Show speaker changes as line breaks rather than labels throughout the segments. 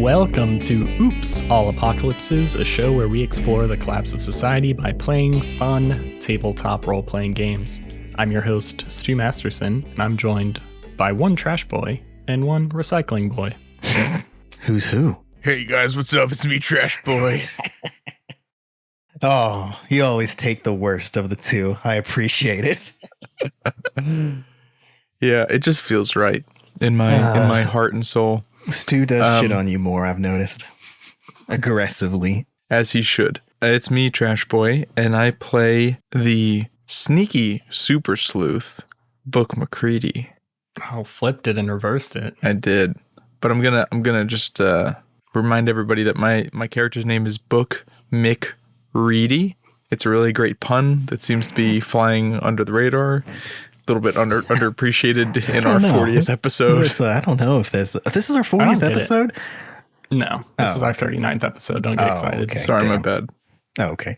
Welcome to Oops, All Apocalypses, a show where we explore the collapse of society by playing fun tabletop role-playing games. I'm your host, Stu Masterson, and I'm joined by one trash boy and one recycling boy.
Who's who?
Hey guys, what's up? It's me, Trash Boy.
Oh, you always take the worst of the two. I appreciate it.
Yeah, it just feels right in my heart and soul.
Stu does shit on you more, I've noticed. Aggressively.
As he should. It's me, Trash Boy, and I play the sneaky super sleuth, Book McCready.
Oh, flipped it and reversed it.
I did. But I'm gonna just remind everybody that my character's name is Book McReady. It's a really great pun that seems to be flying under the radar. A little bit underappreciated in our 40th episode.
I don't know if this is our 40th episode?
No, this is our 39th episode. Don't get excited.
Okay,
Sorry, my bad.
Oh, okay.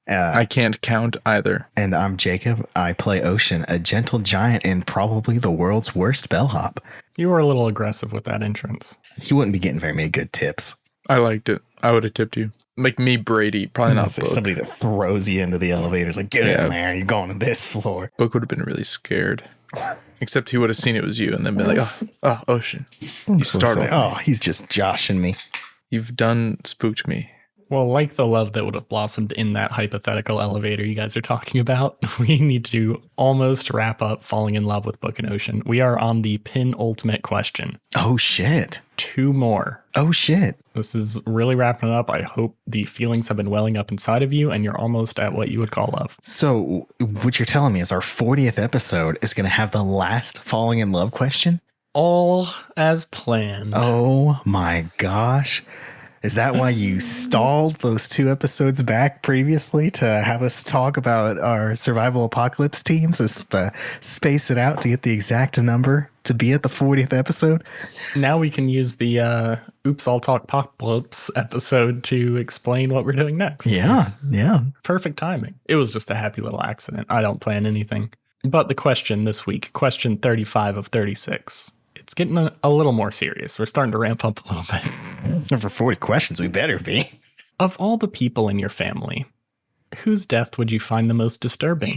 I can't count either.
And I'm Jacob. I play Ocean, a gentle giant and probably the world's worst bellhop.
You were a little aggressive with that entrance.
You wouldn't be getting very many good tips.
I liked it. I would have tipped you. Like me, Brady. Probably not Book.
Somebody that throws you into the elevators, like, get in there, you're going to this floor.
Book would have been really scared. Except he would have seen it was you and then been like, oh, Ocean. You startled me.
Oh, he's just joshing me.
You've done spooked me.
Well, like the love that would have blossomed in that hypothetical elevator you guys are talking about, we need to almost wrap up falling in love with Book and Ocean. We are on the penultimate question.
Oh, shit.
2 more.
Oh, shit.
This is really wrapping it up. I hope the feelings have been welling up inside of you and you're almost at what you would call love.
So what you're telling me is our 40th episode is going to have the last falling in love question?
All as planned.
Oh, my gosh. Is that why you stalled those 2 episodes back previously to have us talk about our survival apocalypse teams? Is to space it out to get the exact number to be at the 40th episode?
Now we can use the Oops, I'll Talk Apocalypse episode to explain what we're doing next.
Yeah.
Perfect timing. It was just a happy little accident. I don't plan anything. But the question this week, question 35 of 36. It's getting a little more serious. We're starting to ramp up a little bit.
For 40 questions, we better be.
Of all the people in your family, whose death would you find the most disturbing?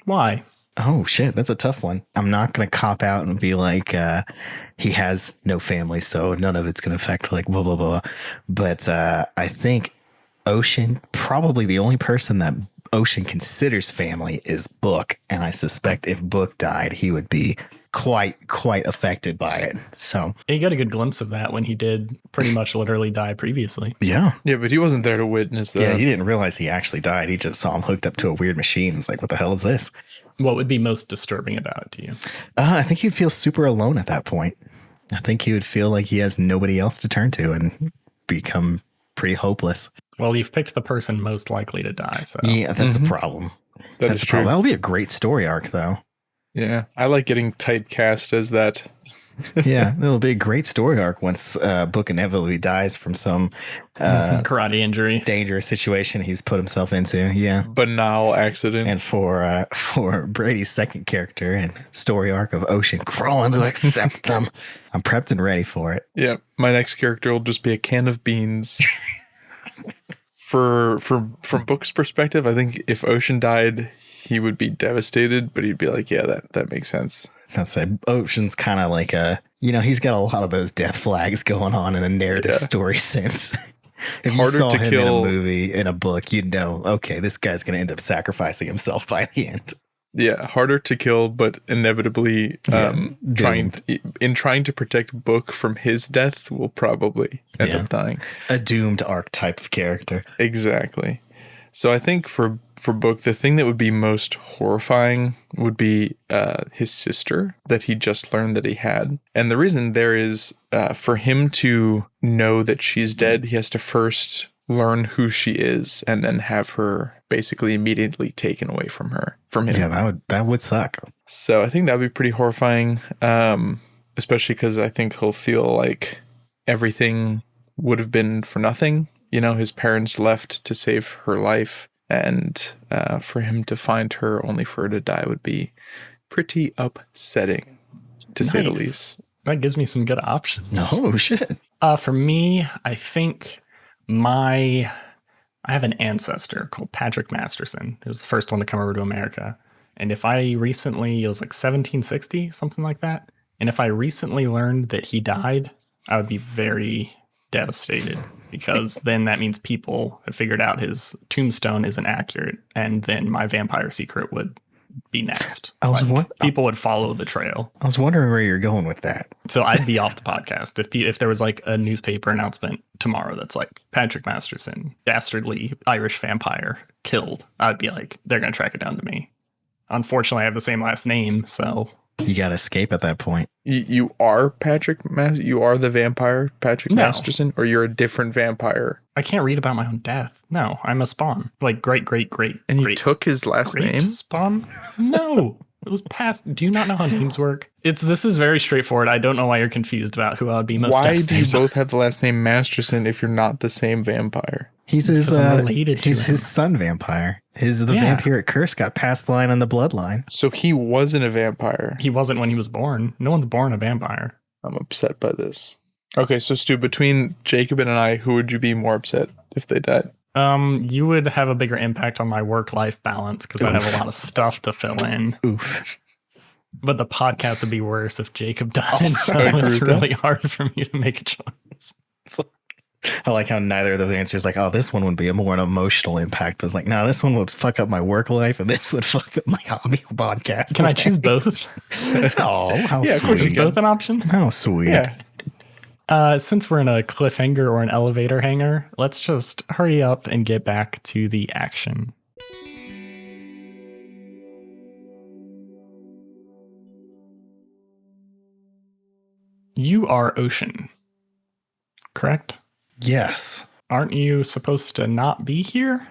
Why?
Oh, shit. That's a tough one. I'm not going to cop out and be like, he has no family, so none of it's going to affect like blah, blah, blah. But I think Ocean, probably the only person that Ocean considers family is Book. And I suspect if Book died, he would be quite affected by it. So
you got a good glimpse of that when he did pretty much literally die previously.
Yeah,
but he wasn't there to witness that.
Yeah, he didn't realize he actually died. He just saw him hooked up to a weird machine. It's like, what the hell is this?
What would be most disturbing about it to you?
I think he'd feel super alone at that point. I think he would feel like he has nobody else to turn to and become pretty hopeless.
Well, you've picked the person most likely to die. So
yeah, that's a problem. That's a problem. That'll be a great story arc, though.
Yeah, I like getting typecast as that.
Yeah, it'll be a great story arc once Book inevitably dies from some
karate injury,
dangerous situation he's put himself into. Yeah,
banal accident.
And for Brady's second character and story arc of Ocean growing to accept them, I'm prepped and ready for it.
Yeah, my next character will just be a can of beans. From Book's perspective, I think if Ocean died, he would be devastated, but he'd be like, yeah, that makes sense.
I'd say Ocean's kind of like he's got a lot of those death flags going on in a narrative story sense. If you saw him in a movie, in a book, you'd know, okay, this guy's going to end up sacrificing himself by the end.
Yeah, harder to kill, but inevitably trying to protect Book from his death will probably end up dying.
A doomed archetype of character.
Exactly. So I think for Book, the thing that would be most horrifying would be his sister that he just learned that he had. And the reason there is for him to know that she's dead, he has to first learn who she is and then have her basically immediately taken away from him.
Yeah, that would suck.
So I think that would be pretty horrifying, especially because I think he'll feel like everything would have been for nothing. You know, his parents left to save her life, and for him to find her only for her to die would be pretty upsetting, to say the least.
That gives me some good options.
No shit.
For me, I think I have an ancestor called Patrick Masterson. He was the first one to come over to America. And if I recently, it was like 1760, something like that. And if I recently learned that he died, I would be very devastated, because then that means people have figured out his tombstone isn't accurate. And then my vampire secret would be next. People would follow the trail.
I was wondering where you're going with that.
So I'd be off the podcast if there was like a newspaper announcement tomorrow that's like Patrick Masterson, dastardly Irish vampire, killed. I'd be like, they're gonna track it down to me. Unfortunately, I have the same last name, so
you gotta escape at that point.
You are you are the vampire Patrick Masterson, or you're a different vampire?
I can't read about my own death. No, I'm a spawn. Like great.
And you took his last name?
Spawn? No. It was past. Do you not know how names work? This is very straightforward. I don't know why you're confused about who I would be most
devastated. Why do you both have the last name Masterson if you're not the same vampire?
He's his son vampire. The vampiric curse got passed the line on the bloodline.
So he wasn't a vampire.
He wasn't when he was born. No one's born a vampire.
I'm upset by this. Okay, so Stu, between Jacob and I, who would you be more upset if they died?
You would have a bigger impact on my work-life balance, because I'd have a lot of stuff to fill in.
Oof.
But the podcast would be worse if Jacob died. So it's really hard for me to make a choice.
I like how neither of those answers like, oh, this one would be a more an emotional impact. But it's like, no, this one would fuck up my work life, and this would fuck up my hobby podcast.
Can I choose both?
Oh, how sweet. Of course,
is both an option?
How sweet.
Yeah. Since we're in a cliffhanger or an elevator hanger, let's just hurry up and get back to the action. You are Ocean, correct?
Yes.
Aren't you supposed to not be here?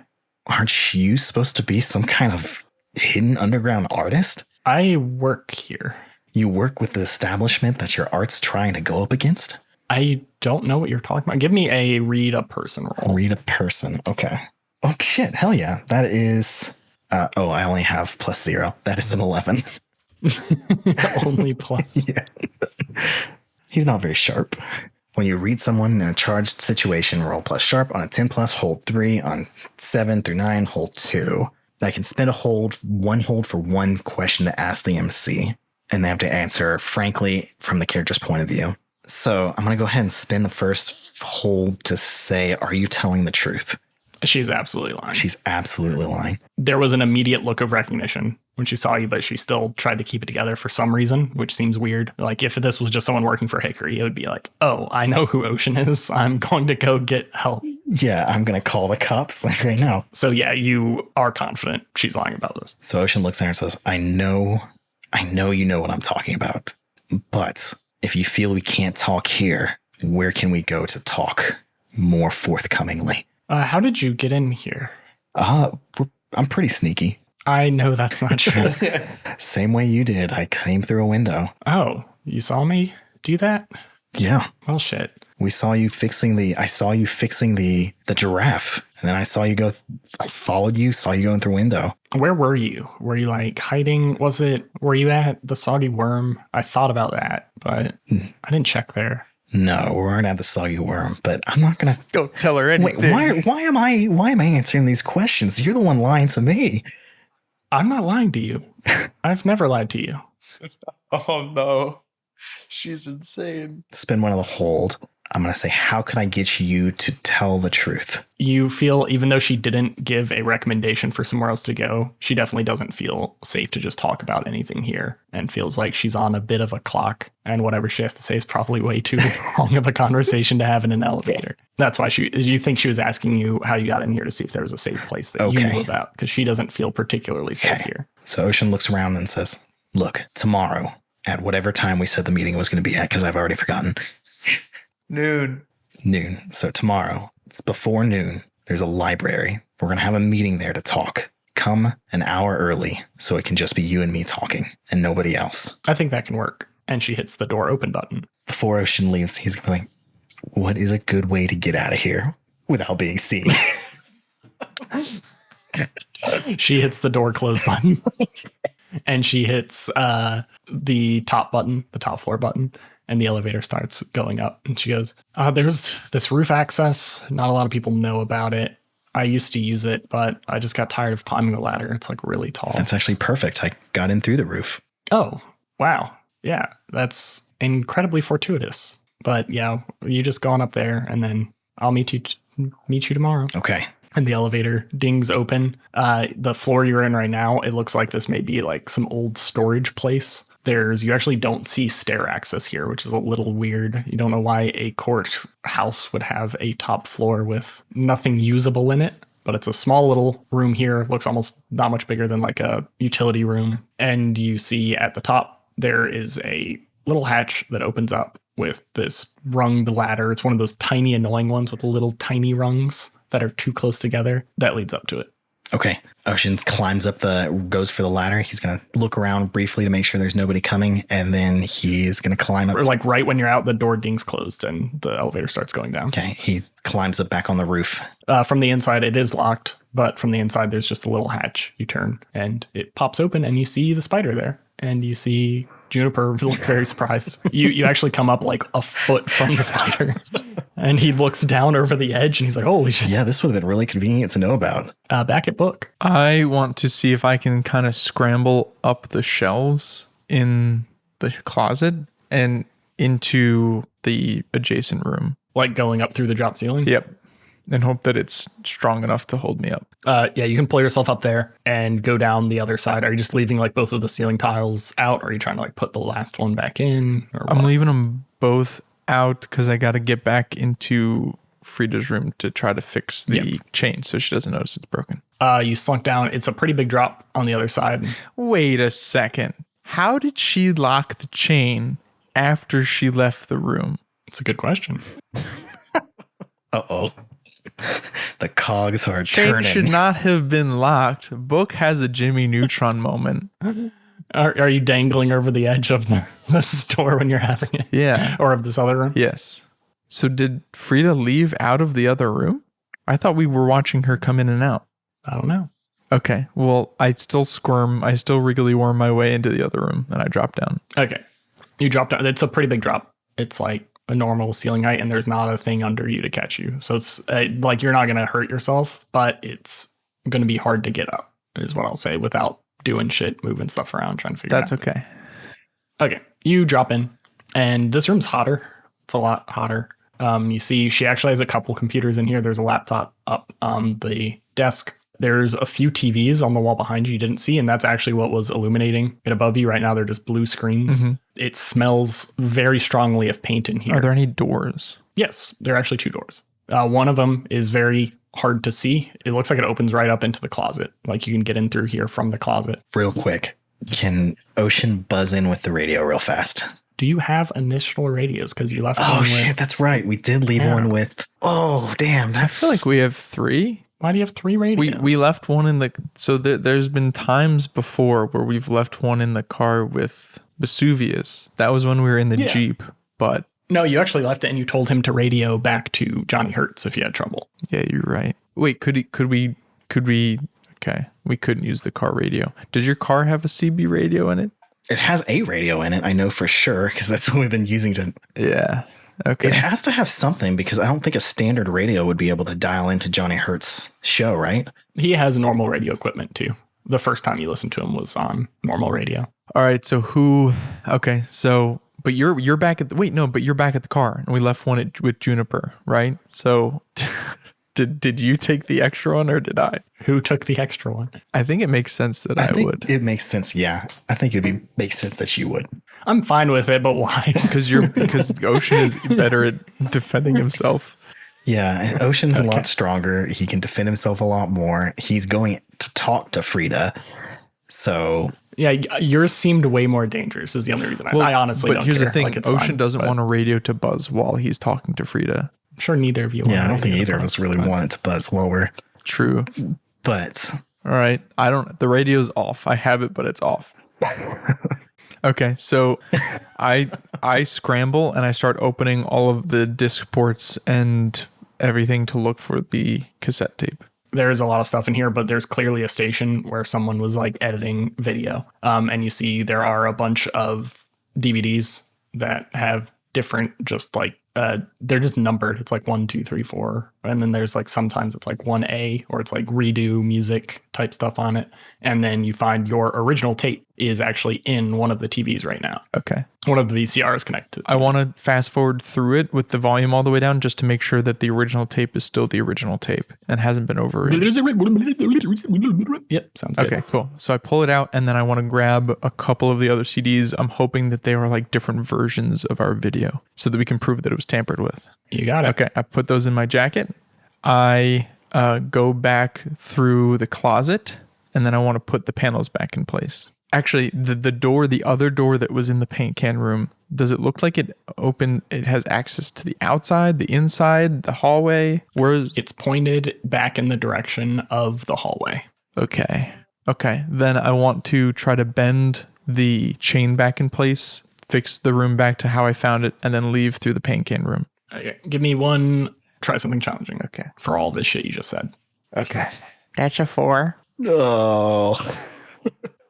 Aren't you supposed to be some kind of hidden underground artist?
I work here.
You work with the establishment that your art's trying to go up against?
I don't know what you're talking about. Give me a read a person roll.
Read a person. Okay. Oh, shit. Hell yeah. That is... I only have +0. That is an 11.
Only plus.
Yeah. He's not very sharp. When you read someone in a charged situation, roll +sharp. On a 10+, hold 3. On 7 through 9, hold 2. I can spend one hold for one question to ask the MC. And they have to answer, frankly, from the character's point of view. So I'm going to go ahead and spin the first hold to say, are you telling the truth?
She's absolutely lying.
She's absolutely lying.
There was an immediate look of recognition when she saw you, but she still tried to keep it together for some reason, which seems weird. Like if this was just someone working for Hickory, it would be like, oh, I know who Ocean is. I'm going to go get help.
Yeah, I'm going to call the cops like right now.
So yeah, you are confident she's lying about this.
So Ocean looks at her and says, I know you know what I'm talking about, but if you feel we can't talk here, where can we go to talk more forthcomingly?
How did you get in here?
I'm pretty sneaky.
I know that's not true.
Same way you did. I came through a window.
Oh, you saw me do that?
Yeah.
Well, shit.
I saw you fixing the giraffe. And then I saw you go, I followed you, saw you going through a window.
Where were you? Were you like hiding? Were you at the Soggy Worm? I thought about that, but I didn't check there.
No, we weren't at the Soggy Worm, but I'm not going to.
Don't tell her anything.
Wait, why am I answering these questions? You're the one lying to me.
I'm not lying to you. I've never lied to you.
Oh, no. She's insane.
Spin one of the hold. I'm going to say, how can I get you to tell the truth?
You feel, even though she didn't give a recommendation for somewhere else to go, she definitely doesn't feel safe to just talk about anything here, and feels like she's on a bit of a clock, and whatever she has to say is probably way too long of a conversation to have in an elevator. That's why you think she was asking you how you got in here to see if there was a safe place that you knew about, because she doesn't feel particularly safe here.
So Ocean looks around and says, look, tomorrow at whatever time we said the meeting was going to be at, because I've already forgotten.
Noon.
So tomorrow, it's before noon. There's a library. We're going to have a meeting there to talk. Come an hour early so it can just be you and me talking and nobody else.
I think that can work. And she hits the door open button.
Before Ocean leaves, he's going to be like, what is a good way to get out of here without being seen?
She hits the door close button. And she hits the top floor button. And the elevator starts going up. And she goes, there's this roof access. Not a lot of people know about it. I used to use it, but I just got tired of climbing the ladder. It's like really tall.
That's actually perfect. I got in through the roof.
Oh, wow. Yeah, that's incredibly fortuitous. But yeah, you just go on up there and then I'll meet you tomorrow.
Okay.
And the elevator dings open. The floor you're in right now, it looks like this may be like some old storage place. You actually don't see stair access here, which is a little weird. You don't know why a courthouse would have a top floor with nothing usable in it, but it's a small little room here. It looks almost not much bigger than like a utility room. And you see at the top, there is a little hatch that opens up with this runged ladder. It's one of those tiny, annoying ones with the little tiny rungs that are too close together. That leads up to it.
Okay. Ocean goes for the ladder. He's going to look around briefly to make sure there's nobody coming. And then he's going to climb up.
Or like right when you're out, the door dings closed and the elevator starts going down.
Okay. He climbs up back on the roof.
From the inside, it is locked. But from the inside, there's just a little hatch. You turn and it pops open and you see the spider there. And you see Juniper look very surprised. You actually come up like a foot from the spider. And he looks down over the edge and he's like, holy shit.
Yeah, this would have been really convenient to know about.
Back at book.
I want to see if I can kind of scramble up the shelves in the closet and into the adjacent room.
Like going up through the drop ceiling?
Yep. And hope that it's strong enough to hold me up.
Yeah, you can pull yourself up there and go down the other side. Are you just leaving like both of the ceiling tiles out? Or are you trying to like put the last one back in? Or
I'm leaving them both out because I got to get back into Frida's room to try to fix the chain so she doesn't notice it's broken.
You slunk down. It's a pretty big drop on the other side.
Wait a second. How did she lock the chain after she left the room?
It's a good question.
Uh-oh. The cogs are
Chain
turning.
should not have been locked. Book has a Jimmy Neutron moment.
Are you dangling over the edge of the store when you're having it?
Yeah.
Or of this other room?
Yes. So did Frida leave out of the other room? I thought we were watching her come in and out.
I don't know.
Okay. Well, I still squirm. I still wriggly worm my way into the other room and I drop down.
Okay. You drop down. It's a pretty big drop. It's like a normal ceiling height and there's not a thing under you to catch you. So it's like you're not going to hurt yourself, but it's going to be hard to get up is what I'll say without doing shit, moving stuff around, trying to figure
That's
it out.
okay.
Okay. You drop in and this room's hotter. It's a lot hotter. You see she actually has a couple computers in here. There's a laptop up on the desk. There's a few TVs on the wall behind you didn't see, and that's actually what was illuminating it above you. Right now, they're just blue screens. Mm-hmm. It smells very strongly of paint in here.
Are there any doors?
Yes, there are actually 2 doors. One of them is very hard to see. It looks like it opens right up into the closet. Like you can get in through here from the closet.
Real quick, can Ocean buzz in with the radio real fast?
Do you have initial radios? Because you left one
with... shit, that's right. We did leave one with... Oh, damn,
I feel like we have 3.
Why do you have 3 radios?
We left one in the... So there's been times before where we've left one in the car with Vesuvius. That was when we were in the Jeep, but...
No, you actually left it and you told him to radio back to Johnny Hertz if you had trouble.
Yeah, you're right. Wait, could we... Okay, we couldn't use the car radio. Did your car have a CB radio in it?
It has a radio in it, I know for sure, because that's what we've been using to...
Yeah. Okay.
It has to have something because I don't think a standard radio would be able to dial into Johnny Hertz's show, right?
He has normal radio equipment too. The first time you listened to him was on normal radio.
All right. So okay. So, but you're back at but you're back at the car and we left one with Juniper, right? So did you take the extra one or did I?
Who took the extra one?
I think it makes sense that I would.
It makes sense. Yeah. I think make sense that you would.
I'm fine with it, but why?
Because Ocean is better at defending himself.
Yeah, and Ocean's a lot stronger. He can defend himself a lot more. He's going to talk to Frida. So
yeah, yours seemed way more dangerous is the only reason. I honestly don't care. But
here's the thing. Ocean doesn't want a radio to buzz while he's talking to Frida.
I'm sure neither of you
I don't think either of us really want it to buzz while we're...
True.
But...
All right. The radio's off. I have it, but it's off. Okay, so I scramble and I start opening all of the disc ports and everything to look for the cassette tape.
There's a lot of stuff in here, but there's clearly a station where someone was like editing video. And you see there are a bunch of DVDs that have different, just like they're just numbered. It's like 1, 2, 3, 4. And then there's like sometimes it's like 1A, or it's like redo music type stuff on it. And then you find your original tape is actually in one of the TVs right now.
Okay.
One of the VCRs connected.
I want to fast forward through it with the volume all the way down just to make sure that the original tape is still the original tape and hasn't been overwritten.
Yep, sounds good.
Okay, cool. So I pull it out and then I want to grab a couple of the other CDs. I'm hoping that they are like different versions of our video so that we can prove that it was tampered with.
You got it.
Okay, I put those in my jacket. I go back through the closet and then I want to put the panels back in place. Actually, the other door that was in the paint can room, does it look like it has access to the outside, the inside, the hallway?
It's pointed back in the direction of the hallway.
Okay. Then I want to try to bend the chain back in place, fix the room back to how I found it, and then leave through the paint can room.
Okay, give me one, try something challenging.
Okay.
For all this shit you just said.
Okay. That's a 4.
Oh.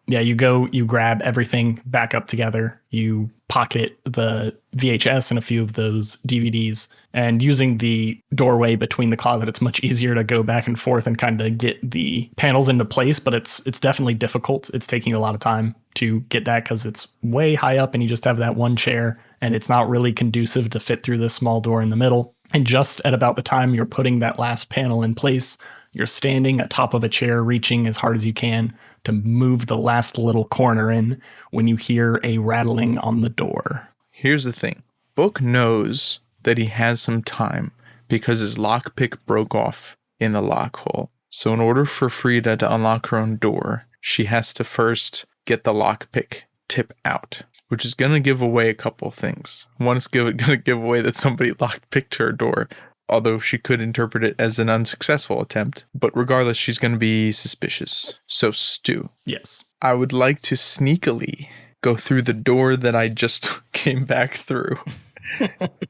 Yeah, you grab everything back up together. You pocket the VHS and a few of those DVDs. And using the doorway between the closet, it's much easier to go back and forth and kind of get the panels into place. But it's definitely difficult. It's taking a lot of time to get that because it's way high up and you just have that one chair. And it's not really conducive to fit through this small door in the middle. And just at about the time you're putting that last panel in place, you're standing atop of a chair, reaching as hard as you can to move the last little corner in when you hear a rattling on the door.
Here's the thing. Book knows that he has some time because his lockpick broke off in the lock hole. So in order for Frida to unlock her own door, she has to first get the lockpick tip out, which is going to give away a couple things. One is going to give away that somebody lockpicked her door, although she could interpret it as an unsuccessful attempt. But regardless, she's going to be suspicious. So, Stu.
Yes.
I would like to sneakily go through the door that I just came back through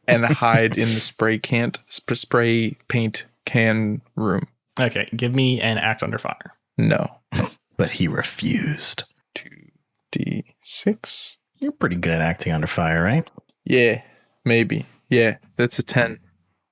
and hide in the spray paint can room.
Okay, give me an act under fire.
No.
But he refused.
2d6.
You're pretty good at acting under fire, right?
Yeah, maybe. Yeah, that's a 10.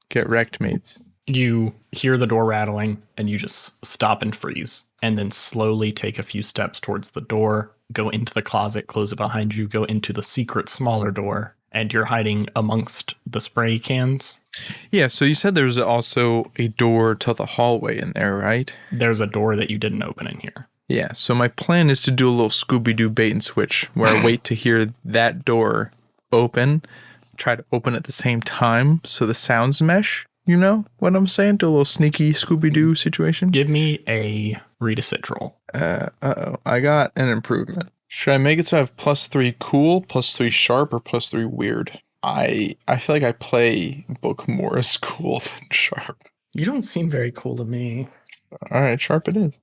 Get wrecked, mates.
You hear the door rattling and you just stop and freeze and then slowly take a few steps towards the door, go into the closet, close it behind you, go into the secret smaller door, and you're hiding amongst the spray cans.
Yeah, so you said there's also a door to the hallway in there, right?
There's a door that you didn't open in here.
Yeah, so my plan is to do a little Scooby-Doo bait and switch where I wait to hear that door open, try to open at the same time so the sounds mesh. You know what I'm saying? Do a little sneaky Scooby-Doo situation.
Give me a read a sit roll.
Uh-oh. I got an improvement. Should I make it so I have +3 cool, +3 sharp, or +3 weird? I feel like I play Book more as cool than sharp.
You don't seem very cool to me.
All right, sharp it is.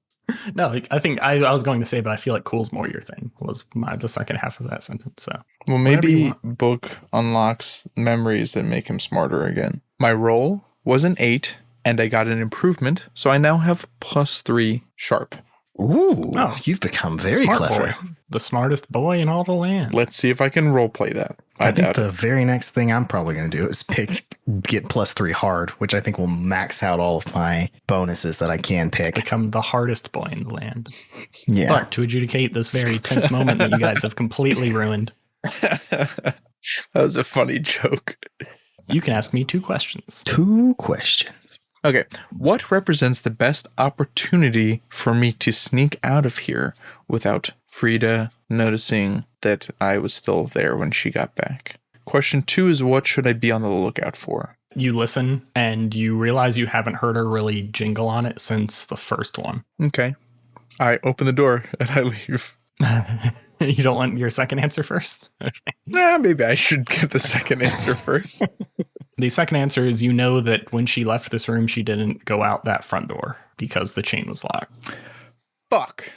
No, I think I was going to say, but I feel like cool's more your thing, was the second half of that sentence. So,
well, maybe Book unlocks memories that make him smarter again. My roll was an 8, and I got an improvement, so I now have +3 sharp.
Ooh,
Oh,
you've become very
smart
clever.
boy. The smartest boy in all the land.
Let's see if I can roleplay that.
I think
doubt
the
it.
very next thing I'm probably going to do is get +3 hard, which I think will max out all of my bonuses that I can pick.
Become the hardest boy in the land.
Yeah.
But to adjudicate this very tense moment that you guys have completely ruined,
That was a funny joke.
you can ask me 2 questions.
2 questions.
Okay, what represents the best opportunity for me to sneak out of here without Frida noticing that I was still there when she got back? Question 2 is, what should I be on the lookout for?
You listen and you realize you haven't heard her really jingle on it since the first one.
Okay, I open the door and I leave.
You don't want your second answer first? Okay.
Maybe I should get the second answer first.
The second answer is, you know that when she left this room, she didn't go out that front door because the chain was locked.
Fuck.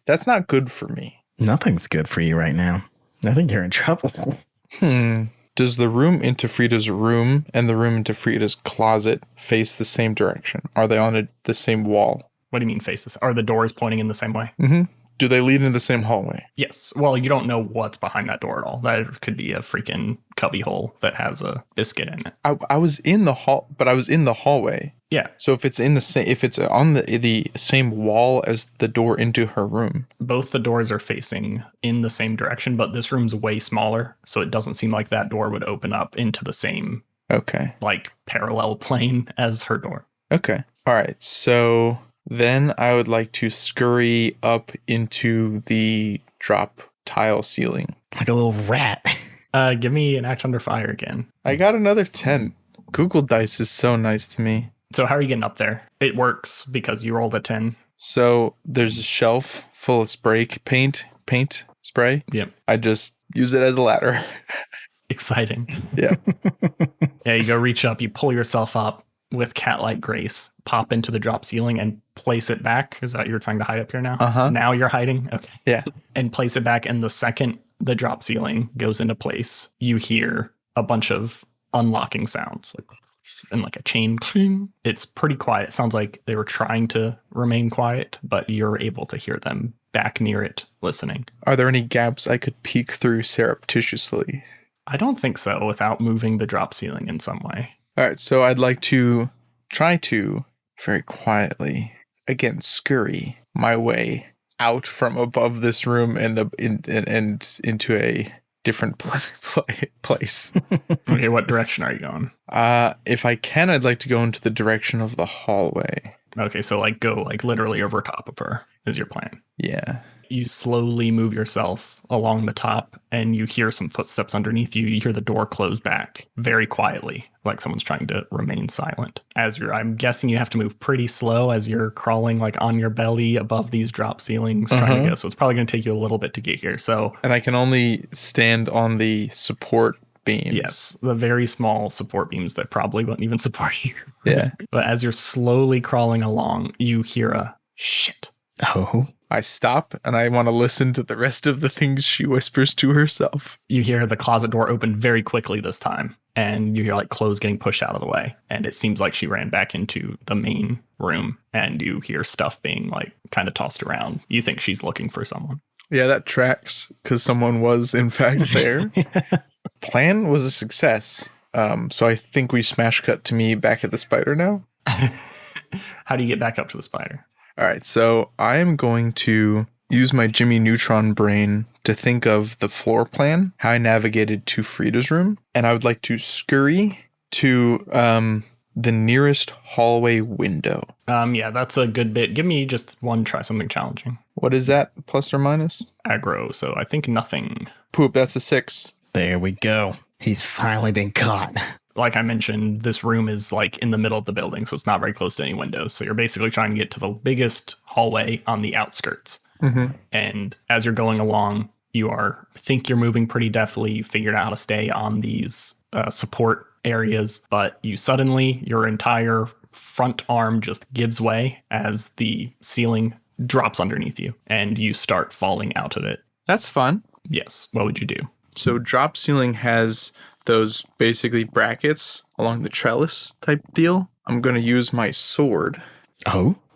That's not good for me.
Nothing's good for you right now. I think you're in trouble.
Does the room into Frida's room and the room into Frida's closet face the same direction? Are they on the same wall?
What do you mean face this? Are the doors pointing in the same way?
Mm-hmm. Do they lead into the same hallway?
Yes. Well, you don't know what's behind that door at all. That could be a freaking cubby hole that has a biscuit in it.
I was in the hall, but I was in the hallway.
Yeah.
So if it's if it's on the same wall as the door into her room.
Both the doors are facing in the same direction, but this room's way smaller, so it doesn't seem like that door would open up into the same like parallel plane as her door.
Okay. All right. So then I would like to scurry up into the drop tile ceiling.
Like a little rat.
Give me an act under fire again.
I got another 10. Google Dice is so nice to me.
So how are you getting up there? It works because you rolled a 10.
So there's a shelf full of paint spray.
Yep.
I just use it as a ladder.
Exciting.
Yeah.
Yeah, you go reach up, you pull yourself up with cat-like grace, pop into the drop ceiling and place it back. Is that what you're trying to hide up here now?
Uh-huh.
Now you're hiding? Okay.
Yeah.
And place it back, and the second the drop ceiling goes into place, you hear a bunch of unlocking sounds. And like a chain cling. It's pretty quiet. It sounds like they were trying to remain quiet, but you're able to hear them back near it listening.
Are there any gaps I could peek through surreptitiously?
I don't think so without moving the drop ceiling in some way.
All right, so I'd like to try to very quietly, again, scurry my way out from above this room and into a different place.
Okay, what direction are you going?
If I can, I'd like to go into the direction of the hallway.
Okay, so like go like literally over top of her is your plan.
Yeah.
You slowly move yourself along the top and you hear some footsteps underneath you. You hear the door close back very quietly, like someone's trying to remain silent. I'm guessing you have to move pretty slow as you're crawling like on your belly above these drop ceilings trying to go. So it's probably going to take you a little bit to get here.
And I can only stand on the support beams.
Yes, the very small support beams that probably won't even support you.
Yeah.
But as you're slowly crawling along, you hear a shit.
Oh.
I stop and I want to listen to the rest of the things she whispers to herself.
You hear the closet door open very quickly this time, and you hear like clothes getting pushed out of the way. And it seems like she ran back into the main room, and you hear stuff being like kind of tossed around. You think she's looking for someone.
Yeah, that tracks because someone was in fact there. Plan was a success. So I think we smash cut to me back at the spider now.
How do you get back up to the spider?
All right, so I am going to use my Jimmy Neutron brain to think of the floor plan, how I navigated to Frida's room, and I would like to scurry to the nearest hallway window.
Yeah, that's a good bit. Give me just one try, something challenging.
What is that, plus or minus?
Aggro, so I think nothing.
Poop, that's a 6.
There we go. He's finally been caught.
Like I mentioned, this room is like in the middle of the building, so it's not very close to any windows. So you're basically trying to get to the biggest hallway on the outskirts. Mm-hmm. And as you're going along, think you're moving pretty deftly. You figured out how to stay on these support areas, but your entire front arm just gives way as the ceiling drops underneath you and you start falling out of it.
That's fun.
Yes. What would you do?
So drop ceiling has those basically brackets along the trellis type deal. I'm going to use my sword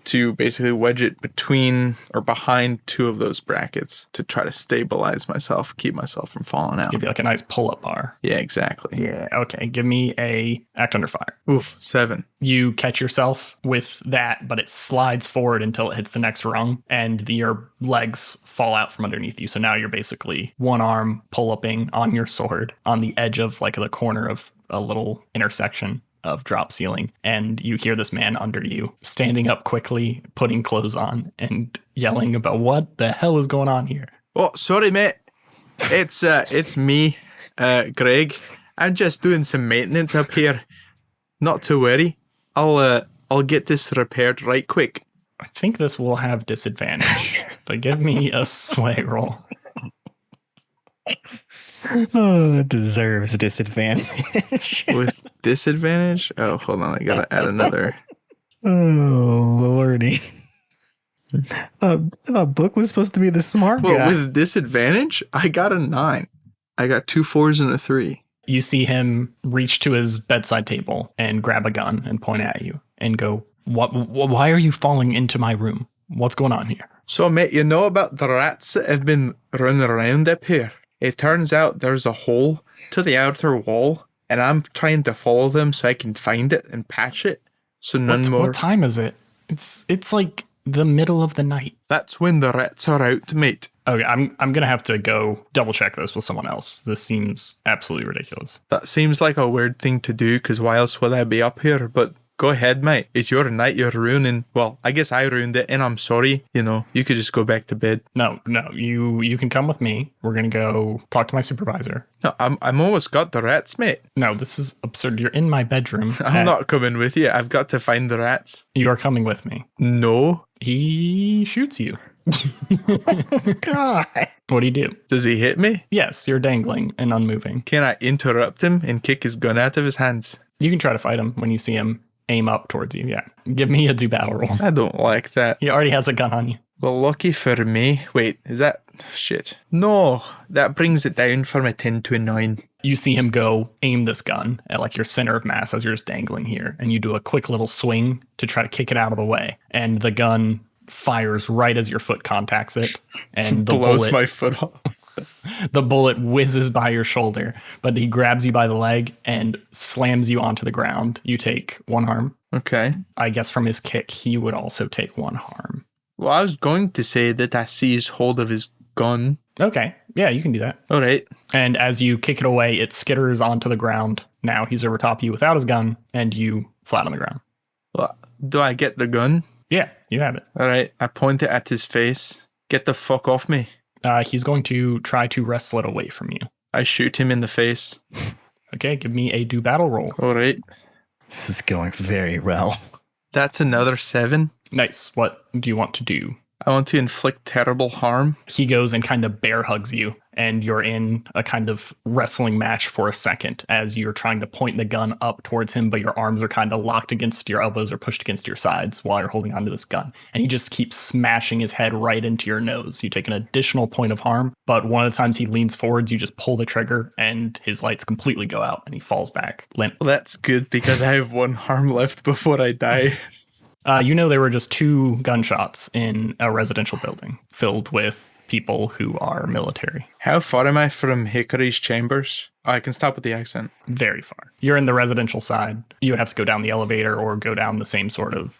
to basically wedge it between or behind two of those brackets to try to stabilize myself, keep myself from falling out.
Give you like a nice pull-up bar.
Yeah, exactly.
Yeah, okay. Give me a act under fire.
Oof, 7.
You catch yourself with that, but it slides forward until it hits the next rung, and your legs fall out from underneath you. So now you're basically one arm pull-upping on your sword on the edge of like the corner of a little intersection of drop ceiling, and you hear this man under you standing up quickly, putting clothes on, and yelling about what the hell is going on here.
Oh, sorry, mate. It's me, Greg. I'm just doing some maintenance up here. Not to worry. I'll get this repaired right quick.
I think this will have disadvantage, but give me a sway roll.
Oh, that deserves a disadvantage.
With disadvantage? Oh, hold on. I gotta add another.
Oh, lordy. I thought Book was supposed to be the smart guy.
Well, with disadvantage, I got a 9. I got 2 4s and a 3.
You see him reach to his bedside table and grab a gun and point at you and go, "What? Why are you falling into my room? What's going on here?"
So, mate, you know about the rats that have been running around up here? It turns out there's a hole to the outer wall, and I'm trying to follow them so I can find it and patch it. So none more.
What time is it? It's like the middle of the night.
That's when the rats are out, mate.
Okay, I'm gonna have to go double check this with someone else. This seems absolutely ridiculous.
That seems like a weird thing to do, because why else would I be up here? But go ahead, mate. It's your night you're ruining. Well, I guess I ruined it, and I'm sorry. You know, you could just go back to bed.
No, you can come with me. We're gonna go talk to my supervisor.
No, I'm almost got the rats, mate.
No, this is absurd. You're in my bedroom.
I'm not coming with you. I've got to find the rats.
You are coming with me.
No.
He shoots you.
God.
What do you do?
Does he hit me?
Yes, you're dangling and unmoving.
Can I interrupt him and kick his gun out of his hands?
You can try to fight him when you see him aim up towards you. Yeah. Give me a do battle roll.
I don't like that.
He already has a gun on you.
Well, lucky for me. Wait, is that... Shit. No, that brings it down from a 10 to a 9.
You see him go aim this gun at like your center of mass as you're just dangling here. And you do a quick little swing to try to kick it out of the way. And the gun fires right as your foot contacts it. And the
blows my foot off.
The bullet whizzes by your shoulder, but he grabs you by the leg and slams you onto the ground. You take 1 harm.
Okay.
I guess from his kick, he would also take 1 harm.
Well, I was going to say that I seized hold of his gun.
Okay. Yeah, you can do that.
All right.
And as you kick it away, it skitters onto the ground. Now he's over top of you without his gun, and you flat on the ground.
Well, do I get the gun?
Yeah, you have it.
All right. I point it at his face. Get the fuck off me.
He's going to try to wrestle it away from you.
I shoot him in the face.
Okay, give me a do battle roll.
All right.
This is going very well.
That's another 7.
Nice. What do you want to do?
I want to inflict terrible harm.
He goes and kind of bear hugs you, and you're in a kind of wrestling match for a second as you're trying to point the gun up towards him, but your arms are kind of locked against your elbows or pushed against your sides while you're holding onto this gun. And he just keeps smashing his head right into your nose. You take an additional point of harm, but one of the times he leans forwards, you just pull the trigger and his lights completely go out and he falls back limp.
Well, that's good because I have 1 harm left before I die.
You know, there were just 2 gunshots in a residential building filled with people who are military.
How far am I from Hickory's chambers? Oh, I can stop with the accent.
Very far. You're in the residential side. You would have to go down the elevator or go down the same sort of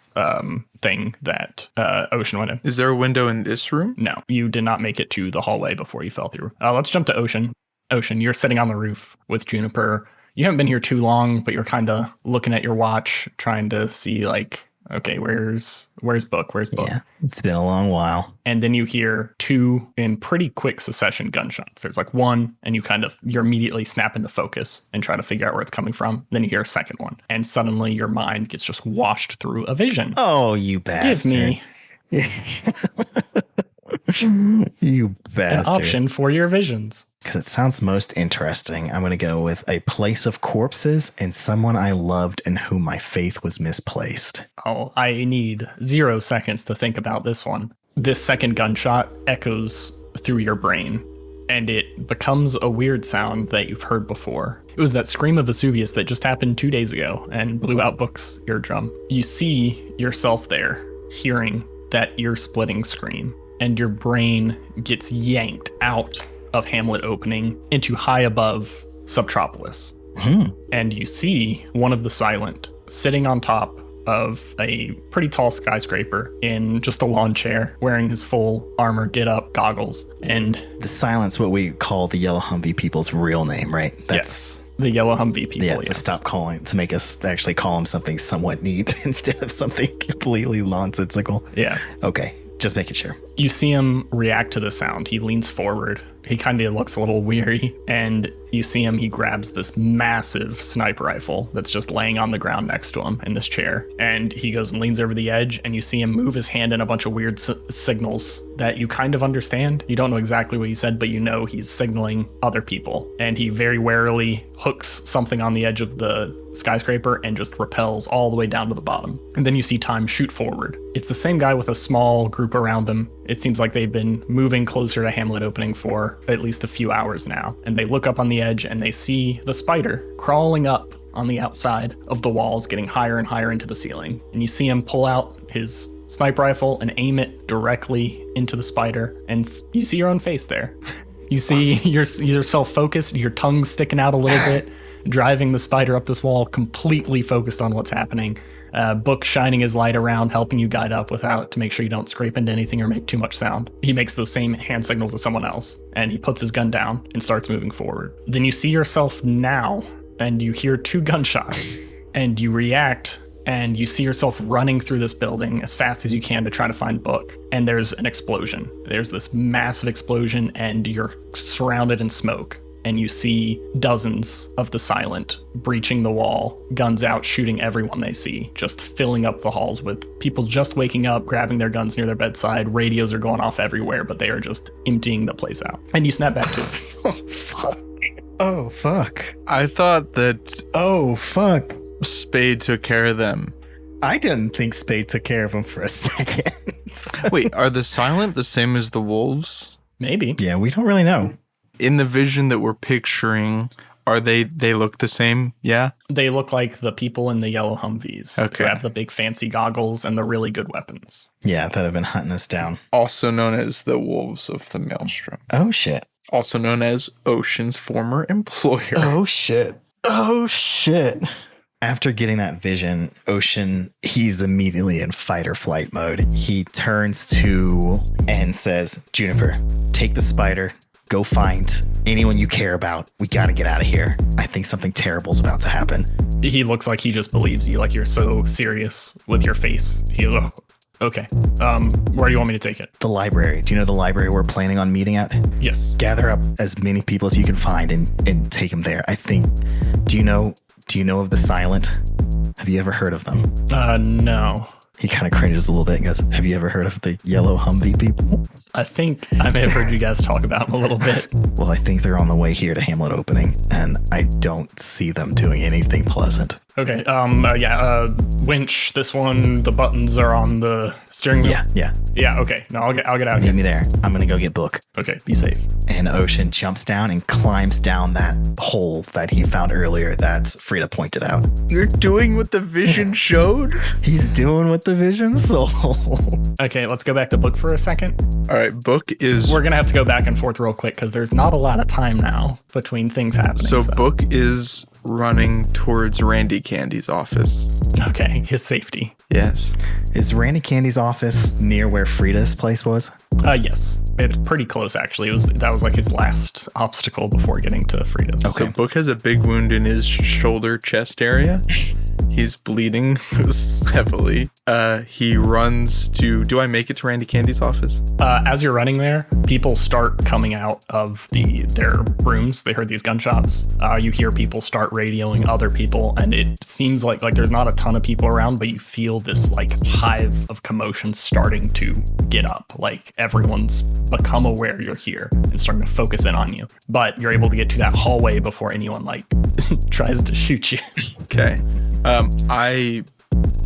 thing that Ocean went in.
Is there a window in this room?
No, you did not make it to the hallway before you fell through. Let's jump to Ocean. Ocean, you're sitting on the roof with Juniper. You haven't been here too long, but you're kind of looking at your watch, trying to see like, okay, where's Book? Where's Book?
Yeah, it's been a long while.
And then you hear 2 in pretty quick succession gunshots. There's like 1, and you're immediately snap into focus and try to figure out where it's coming from. Then you hear a second one, and suddenly your mind gets just washed through a vision.
Oh, you bastard.
Give me
You bastard.
an option for your visions.
Because it sounds most interesting, I'm going to go with a place of corpses and someone I loved in whom my faith was misplaced.
Oh, I need 0 seconds to think about this one. This second gunshot echoes through your brain, and it becomes a weird sound that you've heard before. It was that scream of Vesuvius that just happened 2 days ago and blew out Book's eardrum. You see yourself there, hearing that ear-splitting scream, and your brain gets yanked out of Hamlet opening into high above Subtropolis. And you see one of the Silent sitting on top of a pretty tall skyscraper in just a lawn chair, wearing his full armor, get up, goggles, and
The Silence, what we call the Yellow Humvee people's real name, right?
yes, the Yellow Humvee people.
Yeah, to stop calling, to make us actually call him something somewhat neat instead of something completely nonsensical.
Yes.
Okay, just making sure.
You see him react to the sound. He leans forward. He kind of looks a little weary, and you see him, he grabs this massive sniper rifle that's just laying on the ground next to him in this chair, and he goes and leans over the edge, and you see him move his hand in a bunch of weird signals that you kind of understand. You don't know exactly what he said, but you know he's signaling other people, and he very warily hooks something on the edge of the skyscraper and just rappels all the way down to the bottom. And then you see Time shoot forward. It's the same guy with a small group around him. It seems like they've been moving closer to Hamlet opening for at least a few hours now. And they look up on the edge and they see the spider crawling up on the outside of the walls, getting higher and higher into the ceiling. And you see him pull out his sniper rifle and aim it directly into the spider, and you see your own face there. You see yourself focused, your tongue sticking out a little bit, driving the spider up this wall, completely focused on what's happening. Book shining his light around, helping you guide up to make sure you don't scrape into anything or make too much sound. He makes those same hand signals as someone else, and he puts his gun down and starts moving forward. Then you see yourself now, and you hear 2 gunshots, and you react, and you see yourself running through this building as fast as you can to try to find Book. And there's an explosion. There's this massive explosion, and you're surrounded in smoke. And you see dozens of the Silent breaching the wall, guns out, shooting everyone they see, just filling up the halls with people just waking up, grabbing their guns near their bedside. Radios are going off everywhere, but they are just emptying the place out. And you snap back to it.
Oh, fuck. Oh, fuck.
I thought that
Oh, fuck.
Spade took care of them.
I didn't think Spade took care of him for a second.
Wait, are the Silent the same as the wolves?
Maybe.
Yeah, we don't really know.
In the vision that we're picturing, are they look the same? Yeah?
They look like the people in the yellow Humvees.
Okay.
Who have the big fancy goggles and the really good weapons.
Yeah, that have been hunting us down.
Also known as the Wolves of the Maelstrom.
Oh, shit.
Also known as Ocean's former employer.
Oh, shit. Oh, shit. After getting that vision, Ocean, he's immediately in fight or flight mode. He turns to and says, Juniper, take the spider. Go find anyone you care about. We got to get out of here. I think something terrible's about to happen.
He looks like he just believes you, like you're so serious with your face. Okay. Where do you want me to take it?
The library. Do you know the library we're planning on meeting at?
Yes.
Gather up as many people as you can find and take them there. I think, do you know of the Silent? Have you ever heard of them?
No.
He kind of cringes a little bit and goes, have you ever heard of the yellow Humvee people?
I think I may have heard you guys talk about them a little bit.
Well, I think they're on the way here to Hamlet Opening, and I don't see them doing anything pleasant.
Okay, winch, this one, the buttons are on the steering wheel?
Yeah.
Yeah, okay. No, I'll get out
Meet
here.
me there. I'm going to go get Book.
Okay, be safe.
And Ocean jumps down and climbs down that hole that he found earlier that Frida pointed out.
You're doing what the vision showed?
He's doing what the vision sold.
Okay, let's go back to Book for a second.
All right, Book is...
We're going to have to go back and forth real quick because there's not a lot of time now between things happening.
So Book is running towards Randy Candy's office.
Okay, his safety.
Yes.
Is Randy Candy's office near where Frida's place was?
Yes. It's pretty close, actually. That was like his last obstacle before getting to Frida's.
Okay.
So Book has a big wound in his shoulder chest area. He's bleeding heavily. He runs to... Do I make it to Randy Candy's office?
As you're running there, people start coming out of their rooms. They heard these gunshots. You hear people start radioing other people, and it seems like there's not a ton of people around, but you feel this like hive of commotion starting to get up. Like everyone's become aware you're here and starting to focus in on you. But you're able to get to that hallway before anyone like tries to shoot you.
Okay. I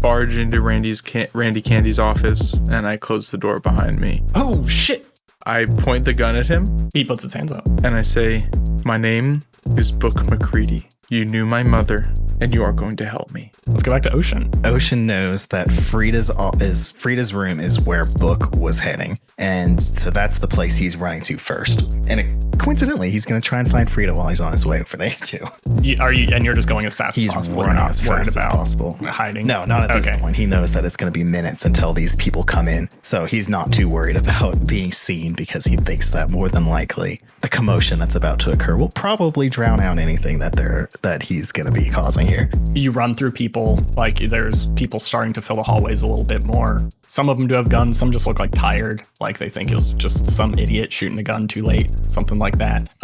barge into Randy Candy's office, and I close the door behind me.
Oh, shit.
I point the gun at him.
He puts his hands up.
And I say, my name is Book McCready. You knew my mother, and you are going to help me.
Let's go back to Ocean.
Ocean knows that Frida's room is where Book was heading, and so that's the place he's running to first. And coincidentally, he's going to try and find Frida while he's on his way over there too.
And you're just going as fast as possible.
He's running as fast as possible.
Hiding?
No, not at this point. He knows that it's going to be minutes until these people come in, so he's not too worried about being seen because he thinks that more than likely the commotion that's about to occur will probably drown out anything that he's going to be causing here.
You run through people, like there's people starting to fill the hallways a little bit more. Some of them do have guns, some just look like tired, like they think it was just some idiot shooting the gun too late, something like that.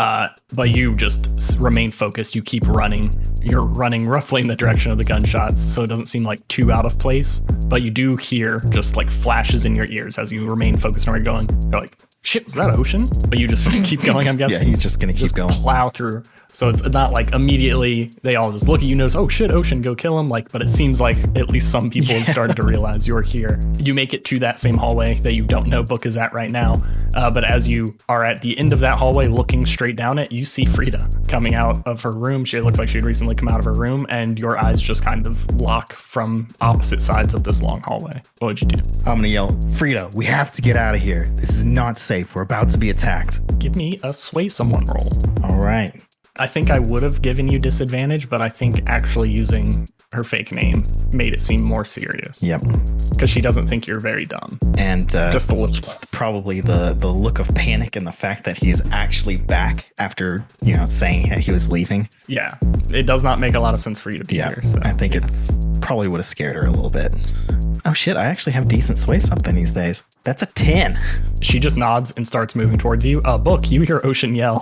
But you just remain focused, you keep running. You're running roughly in the direction of the gunshots, so it doesn't seem like too out of place, but you do hear just like flashes in your ears as you remain focused on where you're going. You're like, shit, was that Ocean? But you just keep going, I'm guessing.
Yeah, he's just going to keep going.
Plow through. So it's not like immediately they all just look at you, notice, oh shit, Ocean, go kill him. Like, but it seems like at least some people have started to realize you're here. You make it to that same hallway that you don't know Book is at right now. But as you are at the end of that hallway looking straight down it, you see Frida coming out of her room. She looks like she'd recently come out of her room, and your eyes just kind of lock from opposite sides of this long hallway. What would you do?
I'm going to yell, Frida, we have to get out of here. This is not safe. We're about to be attacked.
Give me a sway someone roll.
All right.
I think I would have given you disadvantage, but I think actually using her fake name made it seem more serious.
Yep.
Because she doesn't think you're very dumb.
And
just a little bit.
Probably the look of panic and the fact that he is actually back after, saying he was leaving.
Yeah. It does not make a lot of sense for you to be here. So.
I think it's probably would have scared her a little bit. Oh shit, I actually have decent sway something these days. That's a 10.
She just nods and starts moving towards you. Book, you hear Ocean yell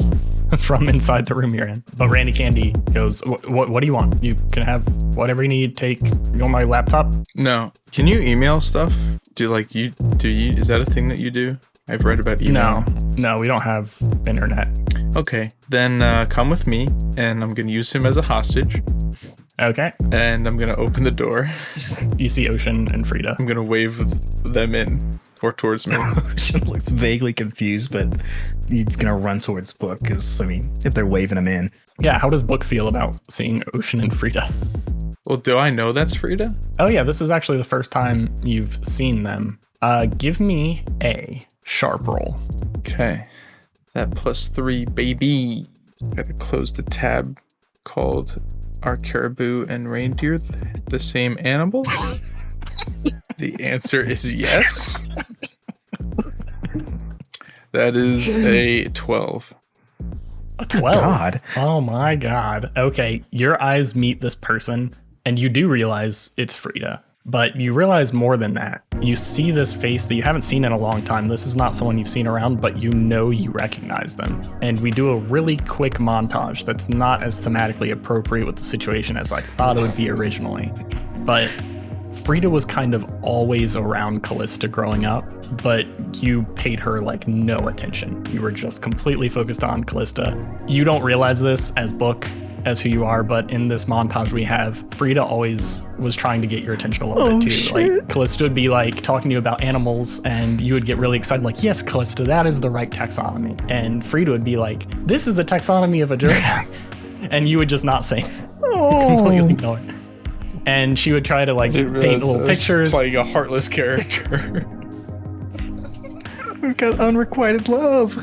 from inside the room you're in. But Randy Candy goes, what do you want? You can have whatever you need. You want my laptop?
No. Can you email stuff? Is that a thing that you do? I've read about email.
No, we don't have internet.
Okay, then come with me, and I'm going to use him as a hostage.
Okay.
And I'm going to open the door.
You see Ocean and Frida.
I'm going to wave them in or towards me.
Ocean looks vaguely confused, but he's going to run towards Book because, if they're waving him in.
Yeah, how does Book feel about seeing Ocean and Frida?
Well, do I know that's Frida?
Oh, yeah, this is actually the first time you've seen them. Give me a sharp roll.
Okay. That +3, baby. Gotta close the tab called Are Caribou and Reindeer the Same Animal? The answer is yes. That is a 12.
A 12?
God.
Oh my God. Okay, your eyes meet this person, and you do realize it's Frida. But you realize more than that. You see this face that you haven't seen in a long time. This is not someone you've seen around, but you recognize them. And we do a really quick montage that's not as thematically appropriate with the situation as I thought it would be originally. But Frida was kind of always around Callista growing up, but you paid her like no attention. You were just completely focused on Callista. You don't realize this as Book, as who you are, but in this montage we have, Frida always was trying to get your attention a little bit too.
Shit.
Like Callista would be like talking to you about animals, and you would get really excited, like, yes, Callista, that is the right taxonomy. And Frida would be like, this is the taxonomy of a giraffe. And you would just not say, completely ignore it. And she would try to like paint little pictures.
Playing a heartless character.
We've got unrequited love.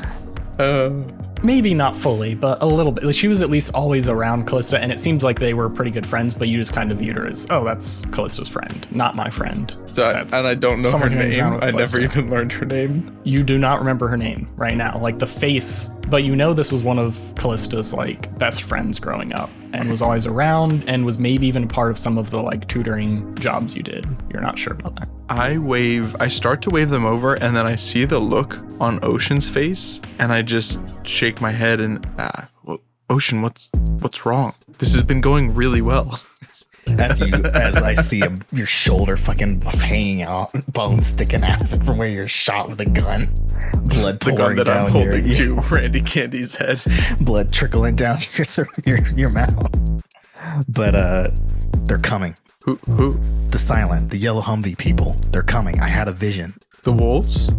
Maybe not fully, but a little bit. She was at least always around Callista, and it seems like they were pretty good friends, but you just kind of viewed her as, oh, that's Callista's friend, not my friend.
And I don't know her name. I never even learned her name.
You do not remember her name right now, like the face, but you know this was one of Callista's like best friends growing up, and was always around, and was maybe even a part of some of the like tutoring jobs you did. You're not sure about that.
I start to wave them over, and then I see the look on Ocean's face, and I just shake my head and, Ocean, what's wrong? This has been going really well.
As I see your shoulder fucking hanging out, bones sticking out of it from where you're shot with a gun. Blood pouring
that
down
I'm holding to Randy Candy's head.
Blood trickling down your mouth. But they're coming.
Who?
The yellow Humvee people. They're coming. I had a vision.
The wolves?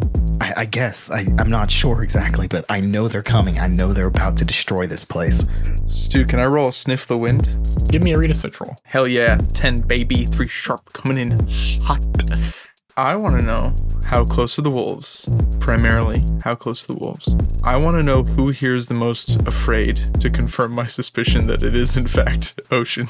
I guess. I'm not sure exactly, but I know they're coming. I know they're about to destroy this place.
Stu, can I roll a sniff the wind?
Give me a read a switch roll.
Hell yeah. 10, baby. 3 sharp. Coming in hot. I want to know how close to the wolves. Primarily, how close to the wolves. I want to know who here is the most afraid to confirm my suspicion that it is, in fact, Ocean.